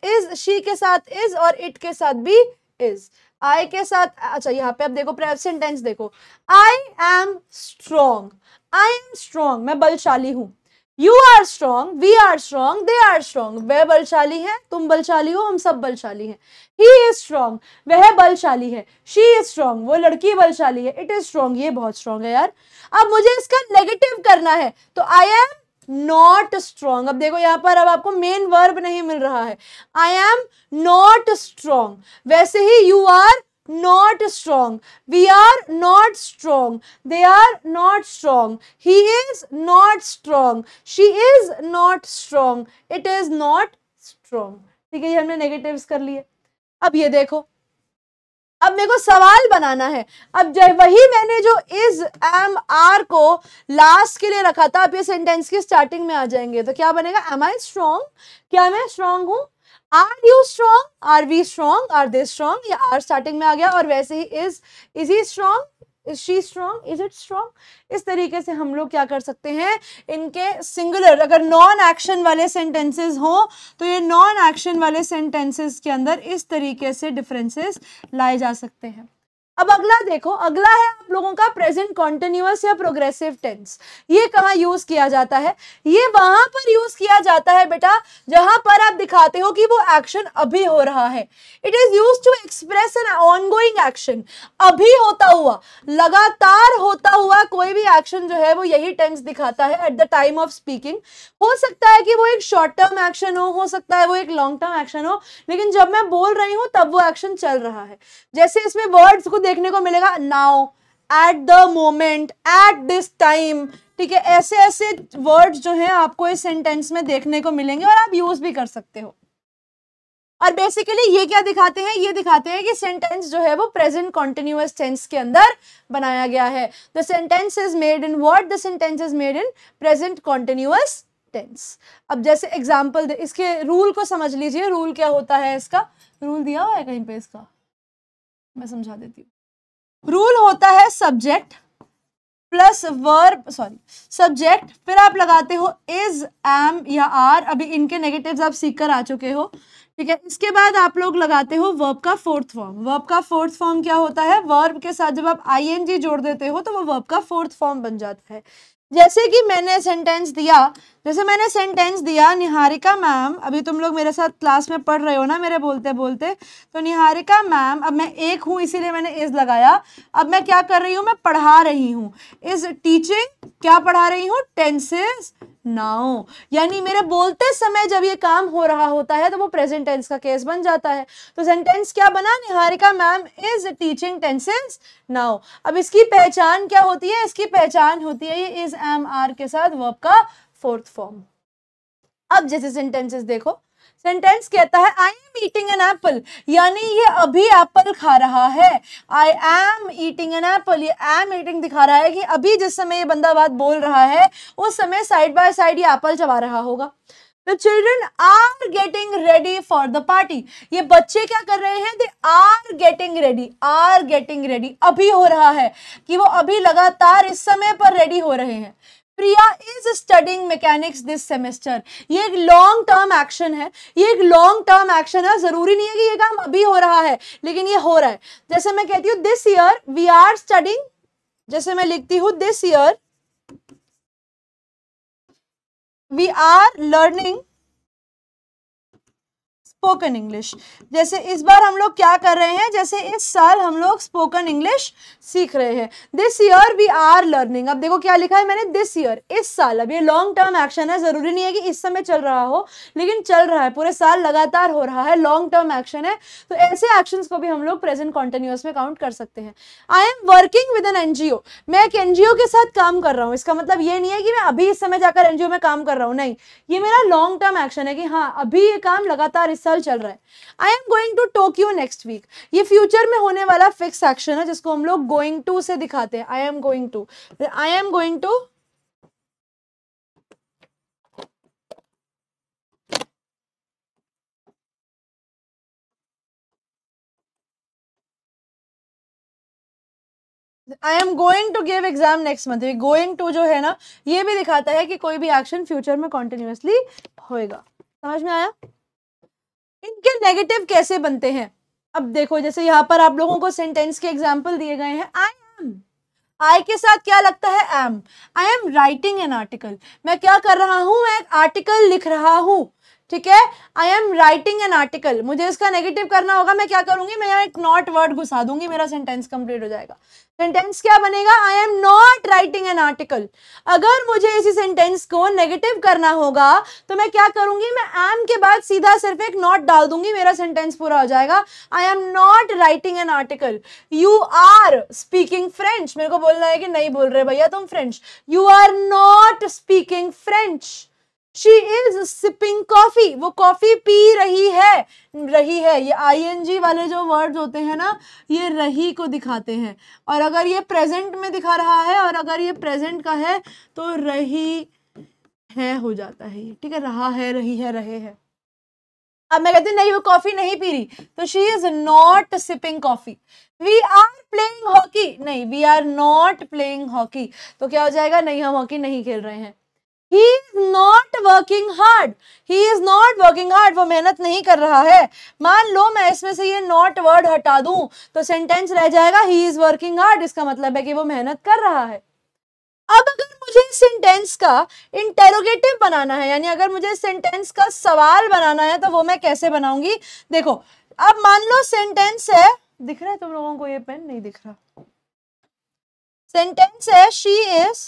इज, शी के साथ इज और इट के साथ भी इज, आई के साथ, अच्छा यहाँ पे अब देखो प्रेजेंट टेंस देखो, I am strong, I am strong, मैं बलशाली हूं। You are strong, we are strong, they are strong, वह बलशाली है, तुम बलशाली हो, हम सब बलशाली हैं। ही इज स्ट्रॉन्ग, वह बलशाली है। शी इज स्ट्रॉन्ग, वो लड़की बलशाली है। इट इज स्ट्रॉन्ग, ये बहुत स्ट्रॉन्ग है यार। अब मुझे इसका नेगेटिव करना है, तो आई एम नॉट स्ट्रॉन्ग। अब देखो यहाँ पर अब आपको मेन वर्ब नहीं मिल रहा है, आई एम नॉट स्ट्रॉन्ग। वैसे ही you are not strong. We are not strong. They are not strong. He is not strong. She is not strong. It is not strong. ठीक है, ये हमने नेगेटिव्स कर लिए. अब ये देखो, अब मेरे को सवाल बनाना है. अब वही मैंने जो इज एम आर को लास्ट के लिए रखा था, अब ये सेंटेंस की स्टार्टिंग में आ जाएंगे. तो क्या बनेगा? Am I strong? क्या मैं स्ट्रॉन्ग हूं? Are you strong? Are we strong? Are they strong? ये आर स्टार्टिंग में आ गया. और वैसे ही is he strong? Is she strong? Is it strong? इस तरीके से हम लोग क्या कर सकते हैं, इनके सिंगुलर, अगर नॉन एक्शन वाले सेंटेंसेस हो तो ये नॉन एक्शन वाले सेंटेंसेस के अंदर इस तरीके से डिफरेंसेस लाए जा सकते हैं. अब अगला देखो, अगला है आप लोगों का प्रेजेंट कॉन्टिन्यूअस या प्रोग्रेसिव टेंस. ये कहाँ यूज किया जाता है? ये वहां पर यूज किया जाता है बेटा जहां पर आप दिखाते हो कि वो एक्शन अभी हो रहा है. It is use to express an ongoing action. अभी होता हुआ, लगातार होता हुआ कोई भी एक्शन जो है वो यही टेंस दिखाता है at the time of speaking. हो सकता है कि वो एक शॉर्ट टर्म एक्शन हो सकता है वो एक लॉन्ग टर्म एक्शन हो, लेकिन जब मैं बोल रही हूं तब वो एक्शन चल रहा है. जैसे इसमें वर्ड्स को देखने को मिलेगा, now, at the moment, at this time. ठीक है, ऐसे ऐसे वर्ड्स जो हैं आपको इस सेंटेंस में देखने को मिलेंगे और आप यूज भी कर सकते हो. और बेसिकली ये क्या दिखाते हैं? ये दिखाते हैं कि सेंटेंस जो है वो प्रेजेंट कॉन्टिन्यूअस टेंस के अंदर बनाया गया है. The sentence is made in what? The sentence is made in present continuous tense. अब जैसे एग्जांपल इसके रूल को समझ लीजिए. रूल क्या होता है? इसका रूल दिया हुआ है कहीं पे, इसका मैं समझा देती हूँ. रूल होता है subject plus verb, sorry subject, फिर आप लगाते हो इज, एम या आर. अभी इनके नेगेटिव्स आप सीख कर आ चुके हो. ठीक है, इसके बाद आप लोग लगाते हो वर्ब का फोर्थ फॉर्म. वर्ब का फोर्थ फॉर्म क्या होता है? वर्ब के साथ जब आप आईएनजी जोड़ देते हो तो वो वर्ब का फोर्थ फॉर्म बन जाता है. जैसे कि मैंने सेंटेंस दिया, निहारिका मैम, अभी तुम लोग मेरे साथ क्लास में पढ़ रहे हो ना मेरे बोलते बोलते, तो निहारिका मैम, अब मैं एक हूँ इसीलिए मैंने इज लगाया. अब मैं क्या कर रही हूँ? मैं पढ़ा रही हूँ. इज टीचिंग, क्या पढ़ा रही हूँ? Tenses now. यानी मेरे बोलते समय जब ये काम हो रहा होता है तो वो प्रेजेंट टेंस का केस बन जाता है. तो सेंटेंस क्या बना? Niharika ma'am is teaching tenses now. अब इसकी पहचान क्या होती है? इसकी पहचान होती है ये इज एम आर के साथ वर्ब का फोर्थ फॉर्म. अब जैसे सेंटेंसेस देखो, सेंटेंस कहता है I am eating an apple, यानी ये अभी एप्पल खा रहा है. I am eating an apple, ये एम ईटिंग दिखा रहा है कि अभी जिस समय ये बंदा बात बोल रहा है उस समय साइड बाय साइड ये एप्पल चबा रहा होगा. The children are getting ready for the party. ये बच्चे क्या कर रहे हैं? They are getting ready. Are getting ready. अभी हो रहा है कि वो अभी लगातार इस समय पर रेडी हो रहे हैं. Priya is studying mechanics this semester. ये एक लॉन्ग टर्म एक्शन है. ये एक लॉन्ग टर्म एक्शन है. जरूरी नहीं है कि ये काम अभी हो रहा है, लेकिन ये हो रहा है. जैसे मैं कहती हूँ this year we are studying, जैसे मैं लिखती हूँ this year we are learning spoken English. जैसे इस बार हम लोग क्या कर रहे हैं? जैसे इस साल हम लोग स्पोकन इंग्लिश सीख रहे हैं. This year we are learning. अब देखो क्या लिखा है मैंने? दिस ईयर, इस साल. अब ये लॉन्ग टर्म एक्शन है. जरूरी नहीं है कि इस समय चल रहा हो, लेकिन चल रहा है, पूरे साल लगातार हो रहा है, लॉन्ग टर्म एक्शन है. तो ऐसे एक्शंस को भी हम लोग प्रेजेंट कॉन्टिन्यूअस में काउंट कर सकते हैं. I am working with an NGO. मैं एक एनजीओ के साथ काम कर रहा हूँ. इसका मतलब ये नहीं है कि मैं अभी इस समय जाकर एनजीओ में काम कर रहा हूँ. नहीं, ये मेरा लॉन्ग टर्म एक्शन है कि हाँ अभी ये काम लगातार इस साल चल रहा है. I am going to Tokyo next week. ये फ्यूचर में होने वाला फिक्स एक्शन है जिसको हम लोग गोइंग टू से दिखाते हैं. I am going to, I am going to I am going to give exam next month. Going to जो है ना, ये भी दिखाता है कि कोई भी एक्शन फ्यूचर में कॉन्टिन्यूअसली होएगा. समझ में आया? इनके नेगेटिव कैसे बनते हैं? अब देखो, जैसे यहाँ पर आप लोगों को सेंटेंस के एग्जाम्पल दिए गए हैं. आई एम, आई के साथ क्या लगता है? Am. I am writing an article. मैं क्या कर रहा हूं? मैं एक आर्टिकल लिख रहा हूं. ठीक है, I am writing an article, मुझे इसका नेगेटिव करना होगा, मैं क्या करूंगी, मैं यहाँ एक नॉट वर्ड घुसा दूंगी, मेरा सेंटेंस कंप्लीट हो जाएगा। सेंटेंस क्या बनेगा, आई am not writing an article. अगर मुझे इसी सेंटेंस को नेगेटिव करना होगा तो मैं क्या करूंगी, मैं एम के बाद सीधा सिर्फ एक नॉट डाल दूंगी, मेरा सेंटेंस पूरा हो जाएगा। I am not writing an article. You are speaking French, मेरे को बोलना है कि नहीं बोल रहे भैया तुम French. You are not speaking French. She is sipping coffee, वो कॉफी पी रही है, रही है, ये ING वाले जो वर्ड्स होते हैं ना, ये रही को दिखाते हैं, और अगर ये प्रेजेंट में दिखा रहा है और अगर ये प्रेजेंट का है तो रही है हो जाता है, ठीक है, रहा है, रही है, रहे है। अब मैं कहती नहीं वो कॉफी नहीं पी रही, तो she is not sipping coffee. We are playing hockey, नहीं we are not playing hockey, तो क्या हो जाएगा, नहीं हम हॉकी नहीं खेल रहे हैं। He is not working hard. He is not working hard. वो मेहनत नहीं कर रहा है। मान लो मैं इसमें से ये not वर्ड हटा दूं तो सेंटेंस रह जाएगा he is working hard, इसका मतलब है कि वो मेहनत कर रहा है। अब अगर मुझे सेंटेंस का इंटेरोगेटिव बनाना है, यानी अगर मुझे सेंटेंस का सवाल बनाना है, तो वो मैं कैसे बनाऊंगी, देखो अब मान लो सेंटेंस है, दिख रहा है तुम लोगों को ये पेन, नहीं दिख रहा, सेंटेंस है she is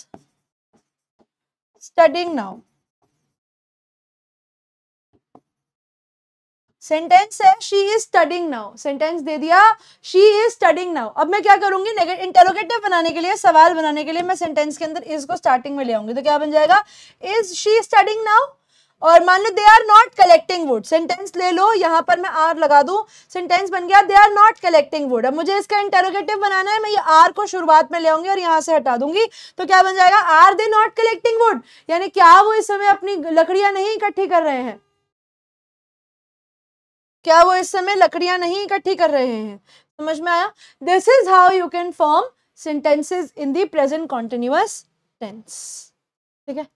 studying now, sentence है she is studying now, sentence दे दिया she is studying now। अब मैं क्या करूंगी, इंटेरोगेटिव बनाने के लिए, सवाल बनाने के लिए मैं सेंटेंस के अंदर is को स्टार्टिंग में ले आऊंगी, तो क्या बन जाएगा, is she studying now। और मान लो they are not collecting wood, sentence ले लो, यहां पर मैं आर लगा दूं, सेंटेंस बन गया they are not collecting wood. अब मुझे इसका इंटेरोगेटिव बनाना है, मैं ये आर को शुरुआत में ले आऊंगी और यहां से हटा दूंगी, तो क्या बन जाएगा, are they not collecting wood, यानी क्या वो इस समय अपनी लकड़ियां नहीं इकट्ठी कर रहे हैं, क्या वो इस समय लकड़ियां नहीं इकट्ठी कर रहे हैं, समझ में आया। This is how you can form sentences in the present continuous tense, ठीक है।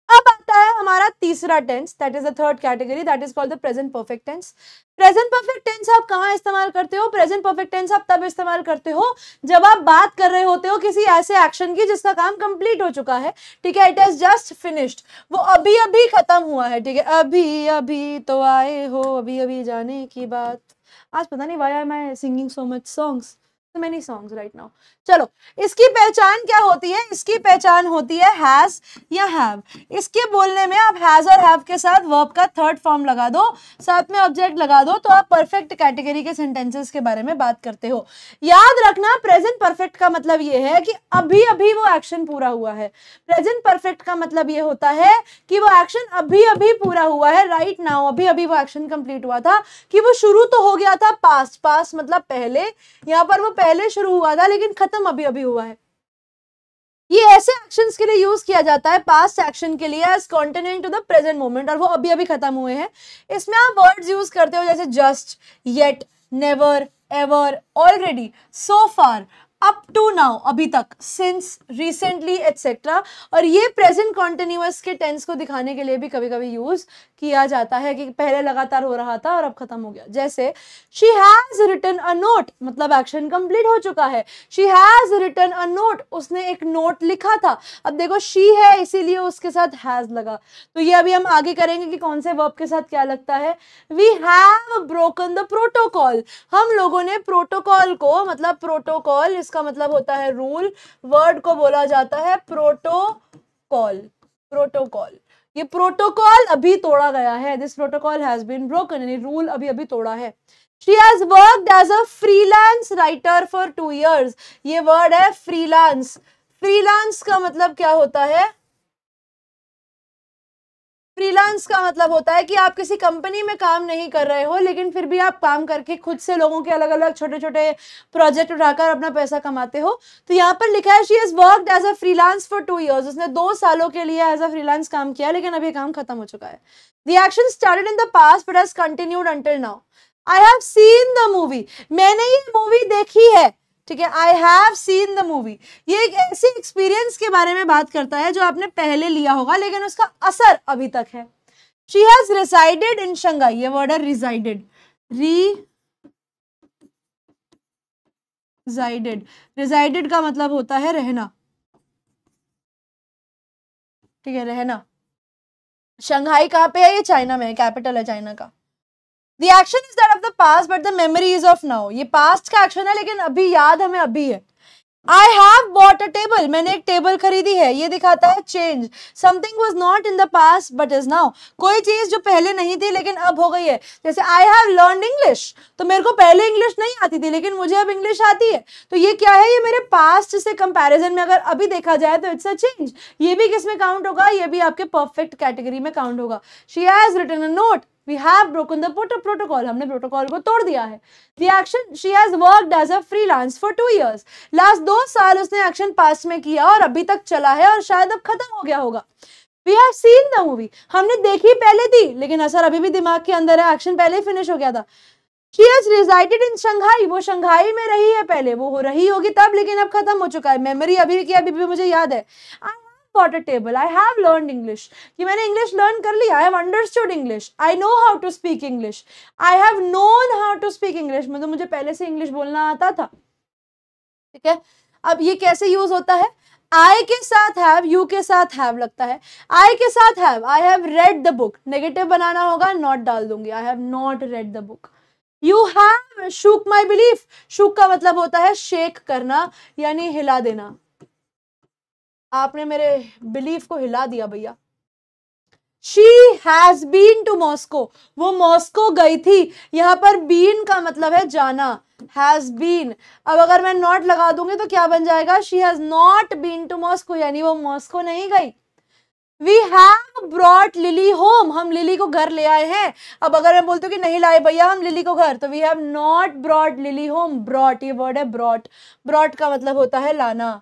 अब आता है हमारा तीसरा tense, that is the third category, that is called the present perfect tense. Present perfect tense आप कहाँ इस्तेमाल करते हो, प्रेजेंट परफेक्ट टेंस आप तब इस्तेमाल करते हो जब आप बात कर रहे होते हो किसी ऐसे एक्शन की जिसका काम कंप्लीट हो चुका है, ठीक है, इट इज जस्ट फिनिश्ड, वो अभी अभी खत्म हुआ है, ठीक है, अभी अभी तो आए हो, अभी अभी जाने की बात। आज पता नहीं why am I singing so much songs, so many songs right now। चलो इसकी पहचान क्या होती है, इसकी पहचान होती है हैज या हैव। इसके बोलने में आप हैज और हैव के साथ वर्ब का थर्ड फॉर्म लगा दो, साथ में ऑब्जेक्ट लगा दो, तो आप परफेक्ट कैटेगरी के सेंटेंसेस के बारे में बात करते हो। याद रखना प्रेजेंट परफेक्ट का मतलब ये है कि अभी अभी वो एक्शन पूरा हुआ है, प्रेजेंट परफेक्ट का मतलब ये होता है कि वो एक्शन अभी अभी पूरा हुआ है, राइट नाउ अभी अभी वो एक्शन कंप्लीट हुआ था, कि वो शुरू तो हो गया था, पास्ट, पास्ट मतलब पहले, यहाँ पर वो पहले शुरू हुआ था लेकिन खत्म अभी अभी हुआ है। ये ऐसे एक्शंस के लिए यूज किया जाता है, पास्ट एक्शन के लिए, as continuing to the present moment, और वो अभी अभी खत्म हुए हैं। इसमें आप वर्ड्स यूज करते हो जैसे just, yet, never, ever, already, so far, up to now अभी तक, सिंस, रिसेंटली एटसेट्रा। और ये प्रेजेंट कॉन्टिन्यूअस के टेंस को दिखाने के लिए भी कभी कभी यूज किया जाता है कि पहले लगातार हो रहा था और अब खत्म हो गया। जैसे she has written a note, मतलब एक्शन कंप्लीट हो चुका है, she has written a note, उसने एक नोट लिखा था। अब देखो शी है इसीलिए उसके साथ हैज लगा, तो ये अभी हम आगे करेंगे कि कौन से वर्ब के साथ क्या लगता है। We have broken the protocol, हम लोगों ने प्रोटोकॉल को, मतलब प्रोटोकॉल इसका मतलब होता है रूल, वर्ड को बोला जाता है प्रोटोकॉल, प्रोटोकॉल, ये प्रोटोकॉल अभी तोड़ा गया है, this protocol has been broken, यानी रूल अभी अभी तोड़ा है। She has worked as a freelance writer for 2 years, ये वर्ड है फ्रीलांस। फ्रीलांस का मतलब क्या होता है, फ्रीलांस का मतलब होता है कि आप किसी कंपनी में काम नहीं कर रहे हो, लेकिन फिर भी आप काम करके खुद से लोगों के अलग अलग छोटे छोटे प्रोजेक्ट उठाकर अपना पैसा कमाते हो। तो यहाँ पर लिखा है she has worked as a freelance for 2 years, उसने 2 सालों के लिए एज अ फ्रीलांस काम किया, लेकिन अभी काम खत्म हो चुका है। The action started in the past but has continued until now. I have seen the movie, मैंने ये मूवी देखी है, ठीक है, I have seen the movie, ये एक ऐसे एक्सपीरियंस के बारे में बात करता है जो आपने पहले लिया होगा लेकिन उसका असर अभी तक है। She has resided in Shanghai, ये वर्ड है रिसाइडेड, रिसाइडेड, रिसाइडेड का मतलब होता है रहना, ठीक है, रहना। शंघाई कहाँ पे है? ये चाइना में है, कैपिटल है चाइना का। The action is that of the past, but the memory is of now. ये past का action है, लेकिन अभी याद हमें अभी है। I have bought a table. मैंने एक टेबल खरीदी है, ये दिखाता है change. Something was not in the past but is now. कोई चीज जो पहले नहीं थी लेकिन अब हो गई है। जैसे I have learned English, तो मेरे को पहले इंग्लिश नहीं आती थी लेकिन मुझे अब इंग्लिश आती है। तो ये क्या है? ये मेरे पास्ट से कंपैरिजन में अगर अभी देखा जाए तो इट्स अ चेंज। ये भी किस में काउंट होगा? ये भी आपके परफेक्ट कैटेगरी में काउंट होगा। She has written a note. We have broken the protocol. हमने प्रोटोकॉल को तोड़ दिया है। The action, she has worked as a freelance for 2 years. Last 2 साल उसने एक्शन पास्ट में किया और अभी तक चला है और शायद अब खत्म हो गया होगा। We have seen the movie. हमने देखी पहले थी लेकिन असर अभी भी दिमाग के अंदर है, एक्शन पहले ही फिनिश हो गया था। She has resided in Shanghai. वो शंघाई में रही है पहले, वो हो रही होगी तब लेकिन अब खत्म हो चुका है। मेमोरी अभी की अभी भी मुझे याद है। Bought a table. I have learned English. कि मैंने इंग्लिश लर्न कर लिया। I have understood English. I know how to speak English. I have known how to speak English. मतलब मुझे पहले से इंग्लिश बोलना आता था। ठीक है, अब ये कैसे यूज होता है? I के साथ have, you के साथ have लगता है। I के साथ have, I have read the book. Negative बनाना होगा, not डाल दूंगी। I have not read the book. You have shook my belief. shook का मतलब होता है शेक करना यानी हिला देना। आपने मेरे बिलीफ को हिला दिया भैया। She has been to Moscow. वो मॉस्को गई थी। यहाँ पर been का मतलब है जाना, has been। अब अगर मैं not लगा दूंगी तो क्या बन जाएगा? She has not been to Moscow, यानी वो मॉस्को नहीं गई। We have brought Lily home. हम लिली को घर ले आए हैं। अब अगर मैं बोलती हूँ कि नहीं लाए भैया हम लिली को घर, तो we have not brought Lily home. brought, ये वर्ड है brought. brought का मतलब होता है लाना।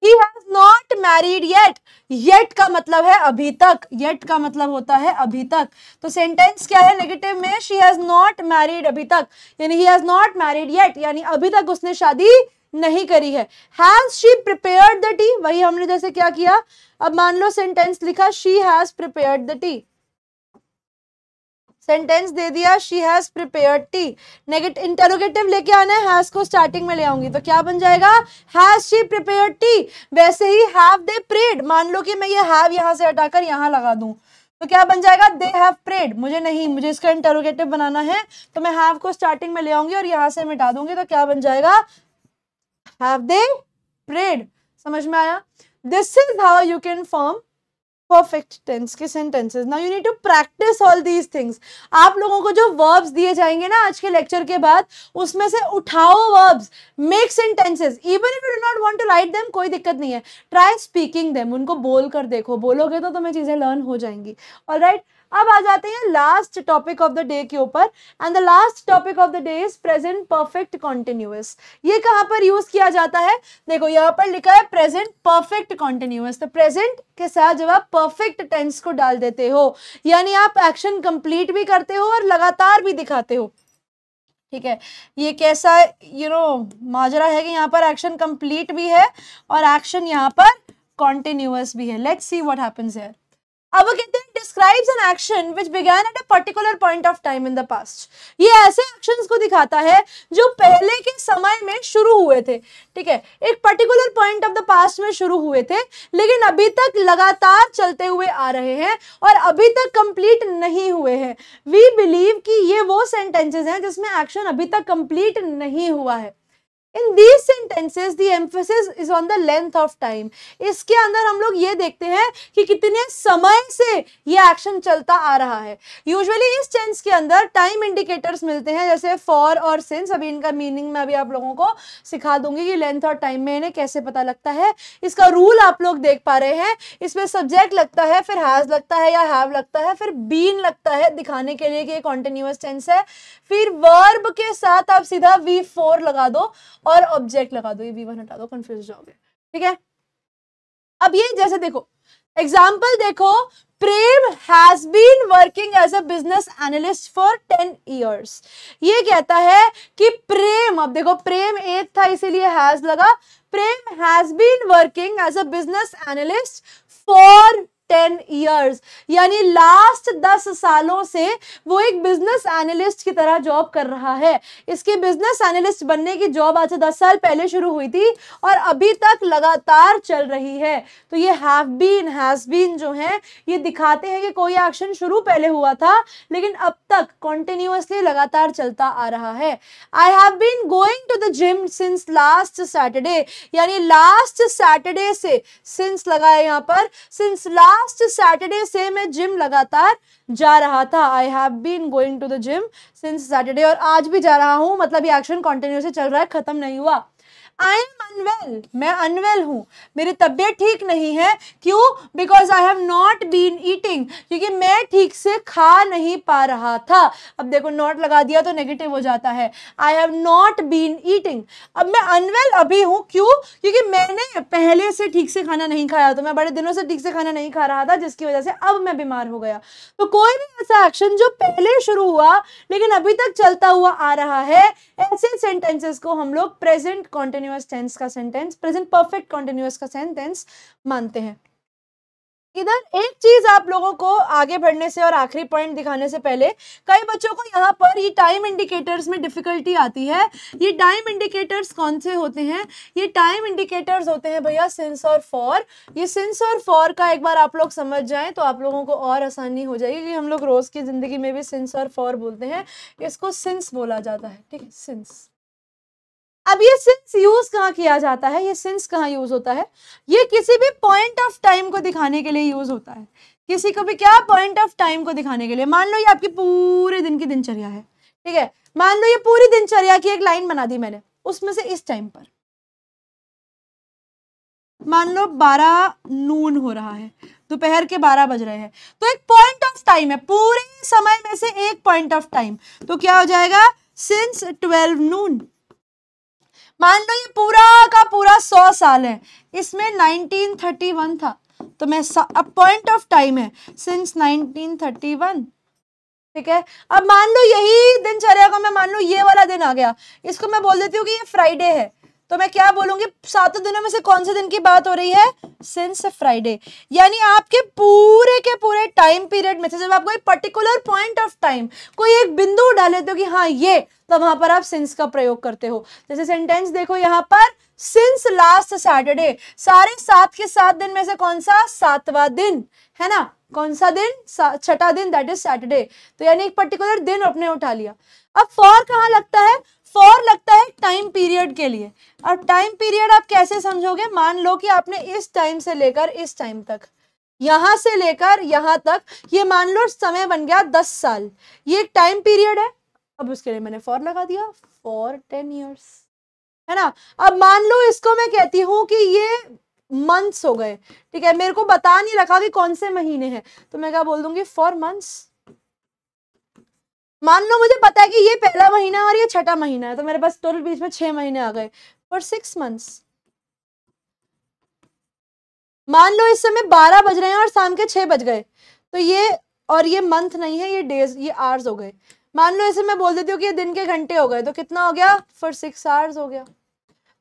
He has not married yet. Yet का मतलब है अभी तक। Yet का मतलब होता है अभी तक। तो सेंटेंस क्या है नेगेटिव में? She has not married अभी तक, यानी he has not married yet, यानी अभी तक उसने शादी नहीं करी है। Has she prepared the tea? वही हमने जैसे क्या किया, अब मान लो सेंटेंस लिखा she has prepared the tea, sentence दे दिया she has prepared tea। Negative interrogative लेके आना है, has को स्टार्टिंग में ले आऊंगी तो क्या बन जाएगा? has she prepared tea। वैसे ही have they prayed, मान लो कि मैं ये have यहां से हटाकर यहां लगा दूं तो क्या बन जाएगा? they have prayed। मुझे नहीं, मुझे इसका इंटरोगेटिव बनाना है तो मैं have को स्टार्टिंग में ले आऊंगी और यहां से मिटा दूंगी तो क्या बन जाएगा? have they prayed। समझ में आया? this is how you can form perfect tense के sentences. Now you need to practice all these things. आप लोगों को जो verbs दिए जाएंगे ना आज के लेक्चर के बाद, उसमें से उठाओ verbs, make sentences. Even if you do not want to write them, कोई दिक्कत नहीं है. Try speaking them. उनको बोल कर देखो, बोलोगे तो तुम्हें चीजें लर्न हो जाएंगी. Alright? अब आ जाते हैं last topic of the day के ऊपर, and the last topic of the day is present perfect continuous. ये कहां पर यूज किया जाता है? देखो यहाँ पर लिखा है प्रेजेंट परफेक्ट कॉन्टिन्यूअस। तो प्रेजेंट के साथ जब आप परफेक्ट टेंस को डाल देते हो, यानी आप एक्शन कंप्लीट भी करते हो और लगातार भी दिखाते हो। ठीक है, ये कैसा माजरा है कि यहाँ पर एक्शन कंप्लीट भी है और एक्शन यहाँ पर कॉन्टिन्यूअस भी है। Let's see what happens here. अब वो कहते हैं describes an action which began at a particular point of time in the past. ये ऐसे एक्शंस को दिखाता है जो पहले के समय में शुरू हुए थे। ठीक है, एक particular point of the past में शुरू हुए थे लेकिन अभी तक लगातार चलते हुए आ रहे हैं और अभी तक कंप्लीट नहीं हुए हैं। वी बिलीव कि ये वो सेंटेंसेस हैं जिसमें एक्शन अभी तक कंप्लीट नहीं हुआ है। In these sentences, the emphasis is on the length of time. इसके अंदर हम लोग ये देखते हैं कि कितने समय से ये एक्शन चलता आ रहा है। यूजुअली इस टेंस के अंदर टाइम इंडिकेटर्स मिलते हैं जैसे फॉर और सिंस। अभी इनका मीनिंग मैं अभी आप लोगों को सिखा दूंगी कि लेंथ और टाइम में इन्हें कैसे पता लगता है। इसका रूल आप लोग देख पा रहे हैं। इसमें सब्जेक्ट लगता है, फिर हैज लगता है या हैव लगता है, फिर बीन लगता है दिखाने के लिए कि ये कॉन्टिन्यूअस टेंस है, फिर वर्ब के साथ आप सीधा V4 लगा दो और ऑब्जेक्ट लगा दो, ये V1 हटा दो, कंफ्यूज जाओगे। ठीक है, अब ये जैसे देखो एग्जाम्पल देखो, Prem has been working as a business analyst for 10 years। ये कहता है कि प्रेम, अब देखो प्रेम एक था इसीलिए हैज लगा, Prem has been working as a business analyst for 10 years, यानी लास्ट 10 सालों से वो एक बिजनेस एनालिस्ट की तरह जॉब कर रहा है। इसकी बिजनेस एनालिस्ट बनने की जॉब आज से 10 साल पहले शुरू हुई थी और अभी तक लगातार चल रही है। तो ये हैव बीन, हैज बीन जो है ये दिखाते हैं कि कोई एक्शन शुरू पहले हुआ था लेकिन अब तक कॉन्टिन्यूअसली लगातार चलता आ रहा है। I have been going to the gym since last Saturday, यानी लास्ट सैटरडे से, सिंस लगा है यहाँ पर, सिंस लास्ट सैटरडे से मैं जिम लगातार जा रहा था। I have been going to the gym since Saturday, और आज भी जा रहा हूं, मतलब ये एक्शन कंटिन्यूअसली चल रहा है, खत्म नहीं हुआ। आई एम अनवेल, मैं अनवेल हूं, मेरी तबीयत ठीक नहीं है। क्यों? Because I have not been eating, क्योंकि मैं ठीक से खा नहीं पा रहा था। अब देखो नॉट लगा दिया तो नेगेटिव हो जाता है। I have not been eating, अब मैं अनवेल अभी हूं, क्यों? क्योंकि मैंने पहले से ठीक से खाना नहीं खाया, तो मैं बड़े दिनों से ठीक से खाना नहीं खा रहा था जिसकी वजह से अब मैं बीमार हो गया। तो कोई भी ऐसा एक्शन जो पहले शुरू हुआ लेकिन अभी तक चलता हुआ आ रहा है, ऐसे सेंटेंसेस को हम लोग प्रेजेंट कॉन्टिन्यूअस टेंस का सेंटेंस, प्रेजेंट परफेक्ट कॉन्टिन्यूअस का सेंटेंस मानते हैं। इधर एक चीज आप लोगों को आगे बढ़ने से और आखिरी पॉइंट दिखाने से पहले, कई बच्चों को यहाँ पर ये टाइम इंडिकेटर्स में डिफिकल्टी आती है। ये टाइम इंडिकेटर्स कौन से होते हैं? ये टाइम इंडिकेटर्स होते हैं भैया सिंस और फॉर। ये सिंस और फॉर का एक बार आप लोग समझ जाएं तो आप लोगों को और आसानी हो जाएगी, कि हम लोग रोज की जिंदगी में भी सिंस और फॉर बोलते हैं, इसको सिंस बोला जाता है, ठीक है, सिंस। अब ये सिंस यूज कहाँ किया जाता है? ये सिंस कहाँ यूज होता है? ये किसी भी पॉइंट ऑफ टाइम को दिखाने के लिए यूज होता है। किसी को भी क्या पॉइंट ऑफ टाइम को दिखाने के लिए, मान लो ये आपकी पूरे दिन की दिनचर्या है, ठीक है, मान लो ये पूरी दिनचर्या की एक लाइन बना दी मैंने, उसमें से इस टाइम पर मान लो 12 नून हो रहा है, दोपहर के 12 बज रहे हैं, तो एक पॉइंट ऑफ टाइम है, पूरे समय में से एक पॉइंट ऑफ टाइम, तो क्या हो जाएगा? सिंस 12 नून। मान लो ये पूरा का पूरा 100 साल है, इसमें 1931 था, तो मैं अब पॉइंट ऑफ टाइम है सिंस 1931, ठीक है। अब मान लो यही दिनचर्या को मैं मान लो ये वाला दिन आ गया, इसको मैं बोल देती हूँ कि ये फ्राइडे है, तो मैं क्या बोलूंगी? 7 दिनों में से कौन से दिन की बात हो रही है? Since Friday. यानी आपके पूरे के पूरे टाइम पीरियड में से जब आप कोई पर्टिकुलर पॉइंट ऑफ टाइम, कोई एक बिंदु उठा लेते हो कि हाँ ये, तो वहां पर आप सिंस का प्रयोग करते हो। जैसे सेंटेंस देखो यहाँ पर, सिंस लास्ट सैटरडे, सारे 7 के 7 दिन में से कौन सा? 7वां दिन है ना, कौन सा दिन? 6ठा दिन, दैट इज सैटरडे। तो यानी एक पर्टिकुलर दिन अपने उठा लिया। अब फॉर कहाँ लगता है? फॉर लगता है टाइम पीरियड के लिए। अब टाइम पीरियड आप कैसे समझोगे? मान लो कि आपने इस टाइम से लेकर इस टाइम तक, यहां से लेकर यहां तक, ये मान लो समय बन गया 10 साल, ये एक टाइम पीरियड है। अब उसके लिए मैंने फॉर लगा दिया, फॉर 10 years, है ना। अब मान लो इसको मैं कहती हूं कि ये मंथ्स हो गए, ठीक है, मेरे को बता नहीं रखा कि कौन से महीने हैं, तो मैं क्या बोल दूंगी? For months. मान लो मुझे पता है कि ये पहला महीना और ये 6ठा महीना है, तो मेरे पास टोटल बीच में 6 महीने आ गए, फॉर 6 months। मान लो इस समय 12 बज रहे हैं और शाम के 6 बज गए, तो ये, और ये मंथ नहीं है, ये डेज, ये आवर्स हो गए। मान लो इसे मैं बोल देती हूँ कि ये दिन के घंटे हो गए, तो कितना हो गया? फॉर 6 hours हो गया।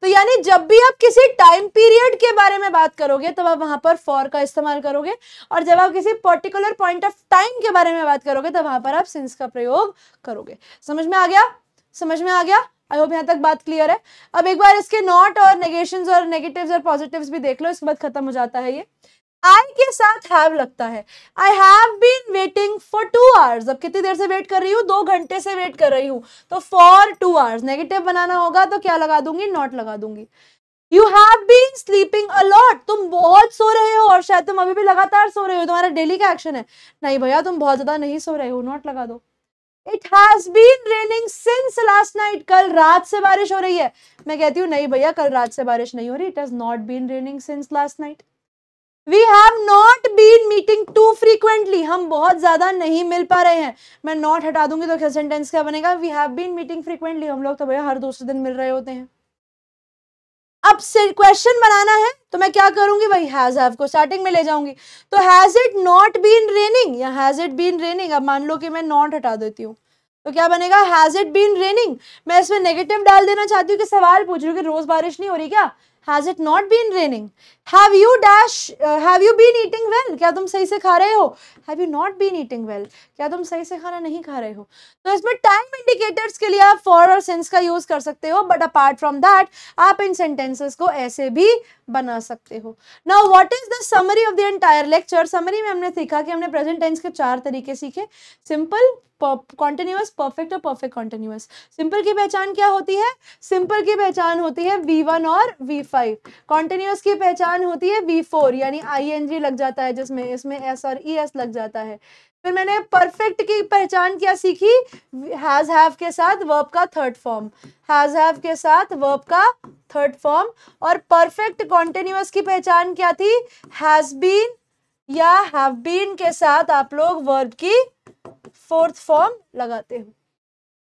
तो यानी जब भी आप किसी टाइम पीरियड के बारे में बात करोगे तब आप वहां पर फॉर का इस्तेमाल करोगे, और जब आप किसी पर्टिकुलर पॉइंट ऑफ टाइम के बारे में बात करोगे तब वहां पर आप सिंस का प्रयोग करोगे। समझ में आ गया? समझ में आ गया? आई होप यहाँ तक बात क्लियर है। अब एक बार इसके नॉट और नेगेशंस और नेगेटिव्स और पॉजिटिव्स भी देख लो, इसके बाद खत्म हो जाता है ये। आई के साथ हैव लगता है। I have been waiting for 2 hours। अब कितनी देर से वेट कर रही हूँ? 2 घंटे से वेट कर रही हूँ, तो फॉर 2 hours नेगेटिव बनाना होगा तो क्या लगा दूंगी? नॉट लगा दूंगी। You have been sleeping a lot. तुम बहुत सो रहे हो, और शायद तुम अभी भी लगातार सो रहे हो, तुम्हारा डेली का एक्शन है। नहीं भैया तुम बहुत ज्यादा नहीं सो रहे हो, नॉट लगा दो। It has been raining since last night. कल रात से बारिश हो रही है। मैं कहती हूँ नहीं भैया कल रात से बारिश नहीं हो रही, it has not been raining since last night. We have not been meeting too frequently। हम बहुत ज्यादा नहीं मिल पा रहे हैं। मैं नॉट हटा दूंगी तो सेंटेंस क्या बनेगा? We have been meeting frequently। हम लोग तो भैया हर दूसरे दिन मिल रहे होते हैं। अब क्वेश्चन बनाना है तो मैं क्या करूंगी भाई? हैज हैव को स्टार्टिंग में ले जाऊंगी, तो has it not been raining या हैज इट बीन रेनिंग। अब मान लो कि मैं नॉट हटा देती हूँ तो क्या बनेगा? Has it been raining. मैं इसमें नेगेटिव डाल देना चाहती हूँ कि सवाल पूछ रही हूँ कि रोज बारिश नहीं हो रही क्या? Has it not been raining, have you been eating well, क्या तुम सही से खा रहे हो, have you not been eating well, क्या तुम सही से खाना नहीं खा रहे हो। तो इसमें टाइम इंडिकेटर्स के लिए आप फॉर और सिंस का यूज कर सकते हो, बट अपार्ट फ्रॉम दैट आप इन सेंटेंसेस को ऐसे भी बना सकते हो। Now what is the summary of the entire lecture. Summary में हमने सीखा कि हमने प्रेजेंट टेंस के 4 तरीके सीखे, सिंपल, कॉन्टिन्यूअस, परफेक्ट और परफेक्ट कॉन्टिन्यूअस। सिंपल की पहचान क्या होती है, सिंपल की पहचान होती है V1 और V5। कॉन्टिन्यूअस की पहचान होती है V4 यानी ING लग जाता है जिसमें, इसमें S और ES लग जाता है। फिर मैंने परफेक्ट की पहचान क्या सीखी, हैज हैव के साथ वर्ब का थर्ड फॉर्म, हैज हैव के साथ वर्ब का थर्ड फॉर्म। और परफेक्ट कॉन्टिन्यूअस की पहचान क्या थी, हैज बीन या हैव बीन के साथ आप लोग वर्ब की फोर्थ फॉर्म लगाते हो।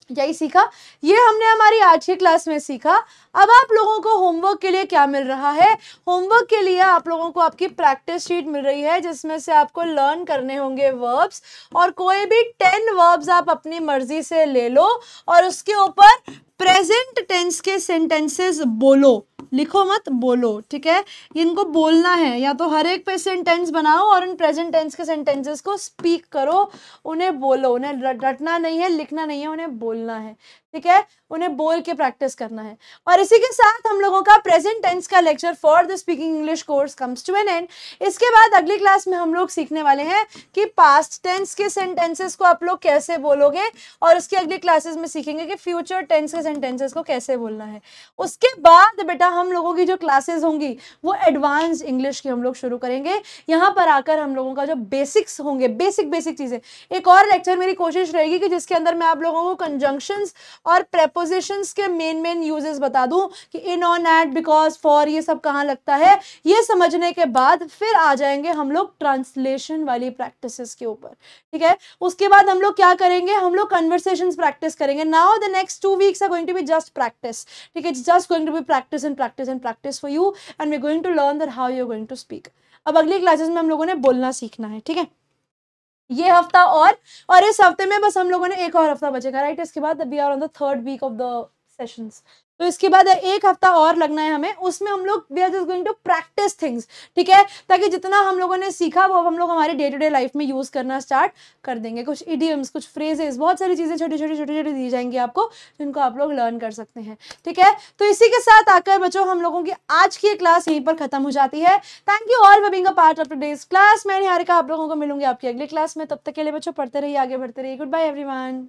यही सीखा, ये हमने हमारी आज की क्लास में सीखा। अब आप लोगों को होमवर्क के लिए क्या मिल रहा है, होमवर्क के लिए आप लोगों को आपकी प्रैक्टिस शीट मिल रही है जिसमें से आपको लर्न करने होंगे वर्ब्स, और कोई भी 10 वर्ब्स आप अपनी मर्जी से ले लो और उसके ऊपर प्रेजेंट टेंस के सेंटेंसेस बोलो, लिखो मत, बोलो, ठीक है। इनको बोलना है, या तो हर एक पे सेंटेंस बनाओ और इन प्रेजेंट टेंस के सेंटेंसेस को स्पीक करो, उन्हें बोलो, उन्हें रटना नहीं है, लिखना नहीं है, उन्हें बोलना है, ठीक है, उन्हें बोल के प्रैक्टिस करना है। और इसी के साथ हम लोगों का प्रेजेंट टेंस का lecture for the speaking English course comes to an end. इसके बाद अगली क्लास में हम लोग सीखने वाले हैं कि पास्ट टेंस के सेंटेंसेस को आप लोग कैसे बोलोगे, और उसकी अगली क्लासेस में सीखेंगे कि फ्यूचर टेंस के सेंटेंसेस को कैसे बोलना है। उसके बाद बेटा हम लोगों की जो क्लासेस होंगी वो एडवांस इंग्लिश की हम लोग शुरू करेंगे। यहाँ पर आकर हम लोगों का जो बेसिक्स होंगे, बेसिक चीजें, एक और लेक्चर मेरी कोशिश रहेगी कि जिसके अंदर मैं आप लोगों को कंजंक्शंस और प्रेपोजिशंस के मेन यूजेस बता दूं कि इन, ऑन, एट, बिकॉज, फॉर, ये सब कहाँ लगता है। ये समझने के बाद फिर आ जाएंगे हम लोग ट्रांसलेशन वाली प्रैक्टिसेस के ऊपर, ठीक है। उसके बाद हम लोग क्या करेंगे, हम लोग कन्वर्सेशंस प्रैक्टिस करेंगे। Now the next 2 weeks are going to be just practice, ठीक है, just going to be practice and practice and practice for you, and we are going to learn that how you are going to speak. अब अगली क्लासेस में हम लोगों ने बोलना सीखना है, ठीक है, ये हफ्ता और इस हफ्ते में बस हम लोगों ने एक और हफ्ता बचेगा, राइट। इसके बाद we are on the 3rd week of the sessions, तो इसके बाद एक हफ्ता और लगना है हमें, उसमें हम लोग we are just going to practice things, ठीक है, ताकि जितना हम लोगों ने सीखा वो हम लोग हमारे डे टू डे लाइफ में यूज करना स्टार्ट कर देंगे। कुछ इडियम्स, कुछ फ्रेजेस, बहुत सारी चीजें छोटी छोटी दी जाएंगी आपको, जिनको आप लोग लर्न कर सकते हैं, ठीक है। तो इसी के साथ आकर बच्चों हम लोगों की आज की क्लास यहीं पर खत्म हो जाती है। Thank you all for being a part of today's class. मैं निहारिका आप लोगों को मिलूंगी आपकी अगली क्लास में, तब तक के लिए बच्चों पढ़ते रहिए, आगे बढ़ते रहिए। Good bye everyone.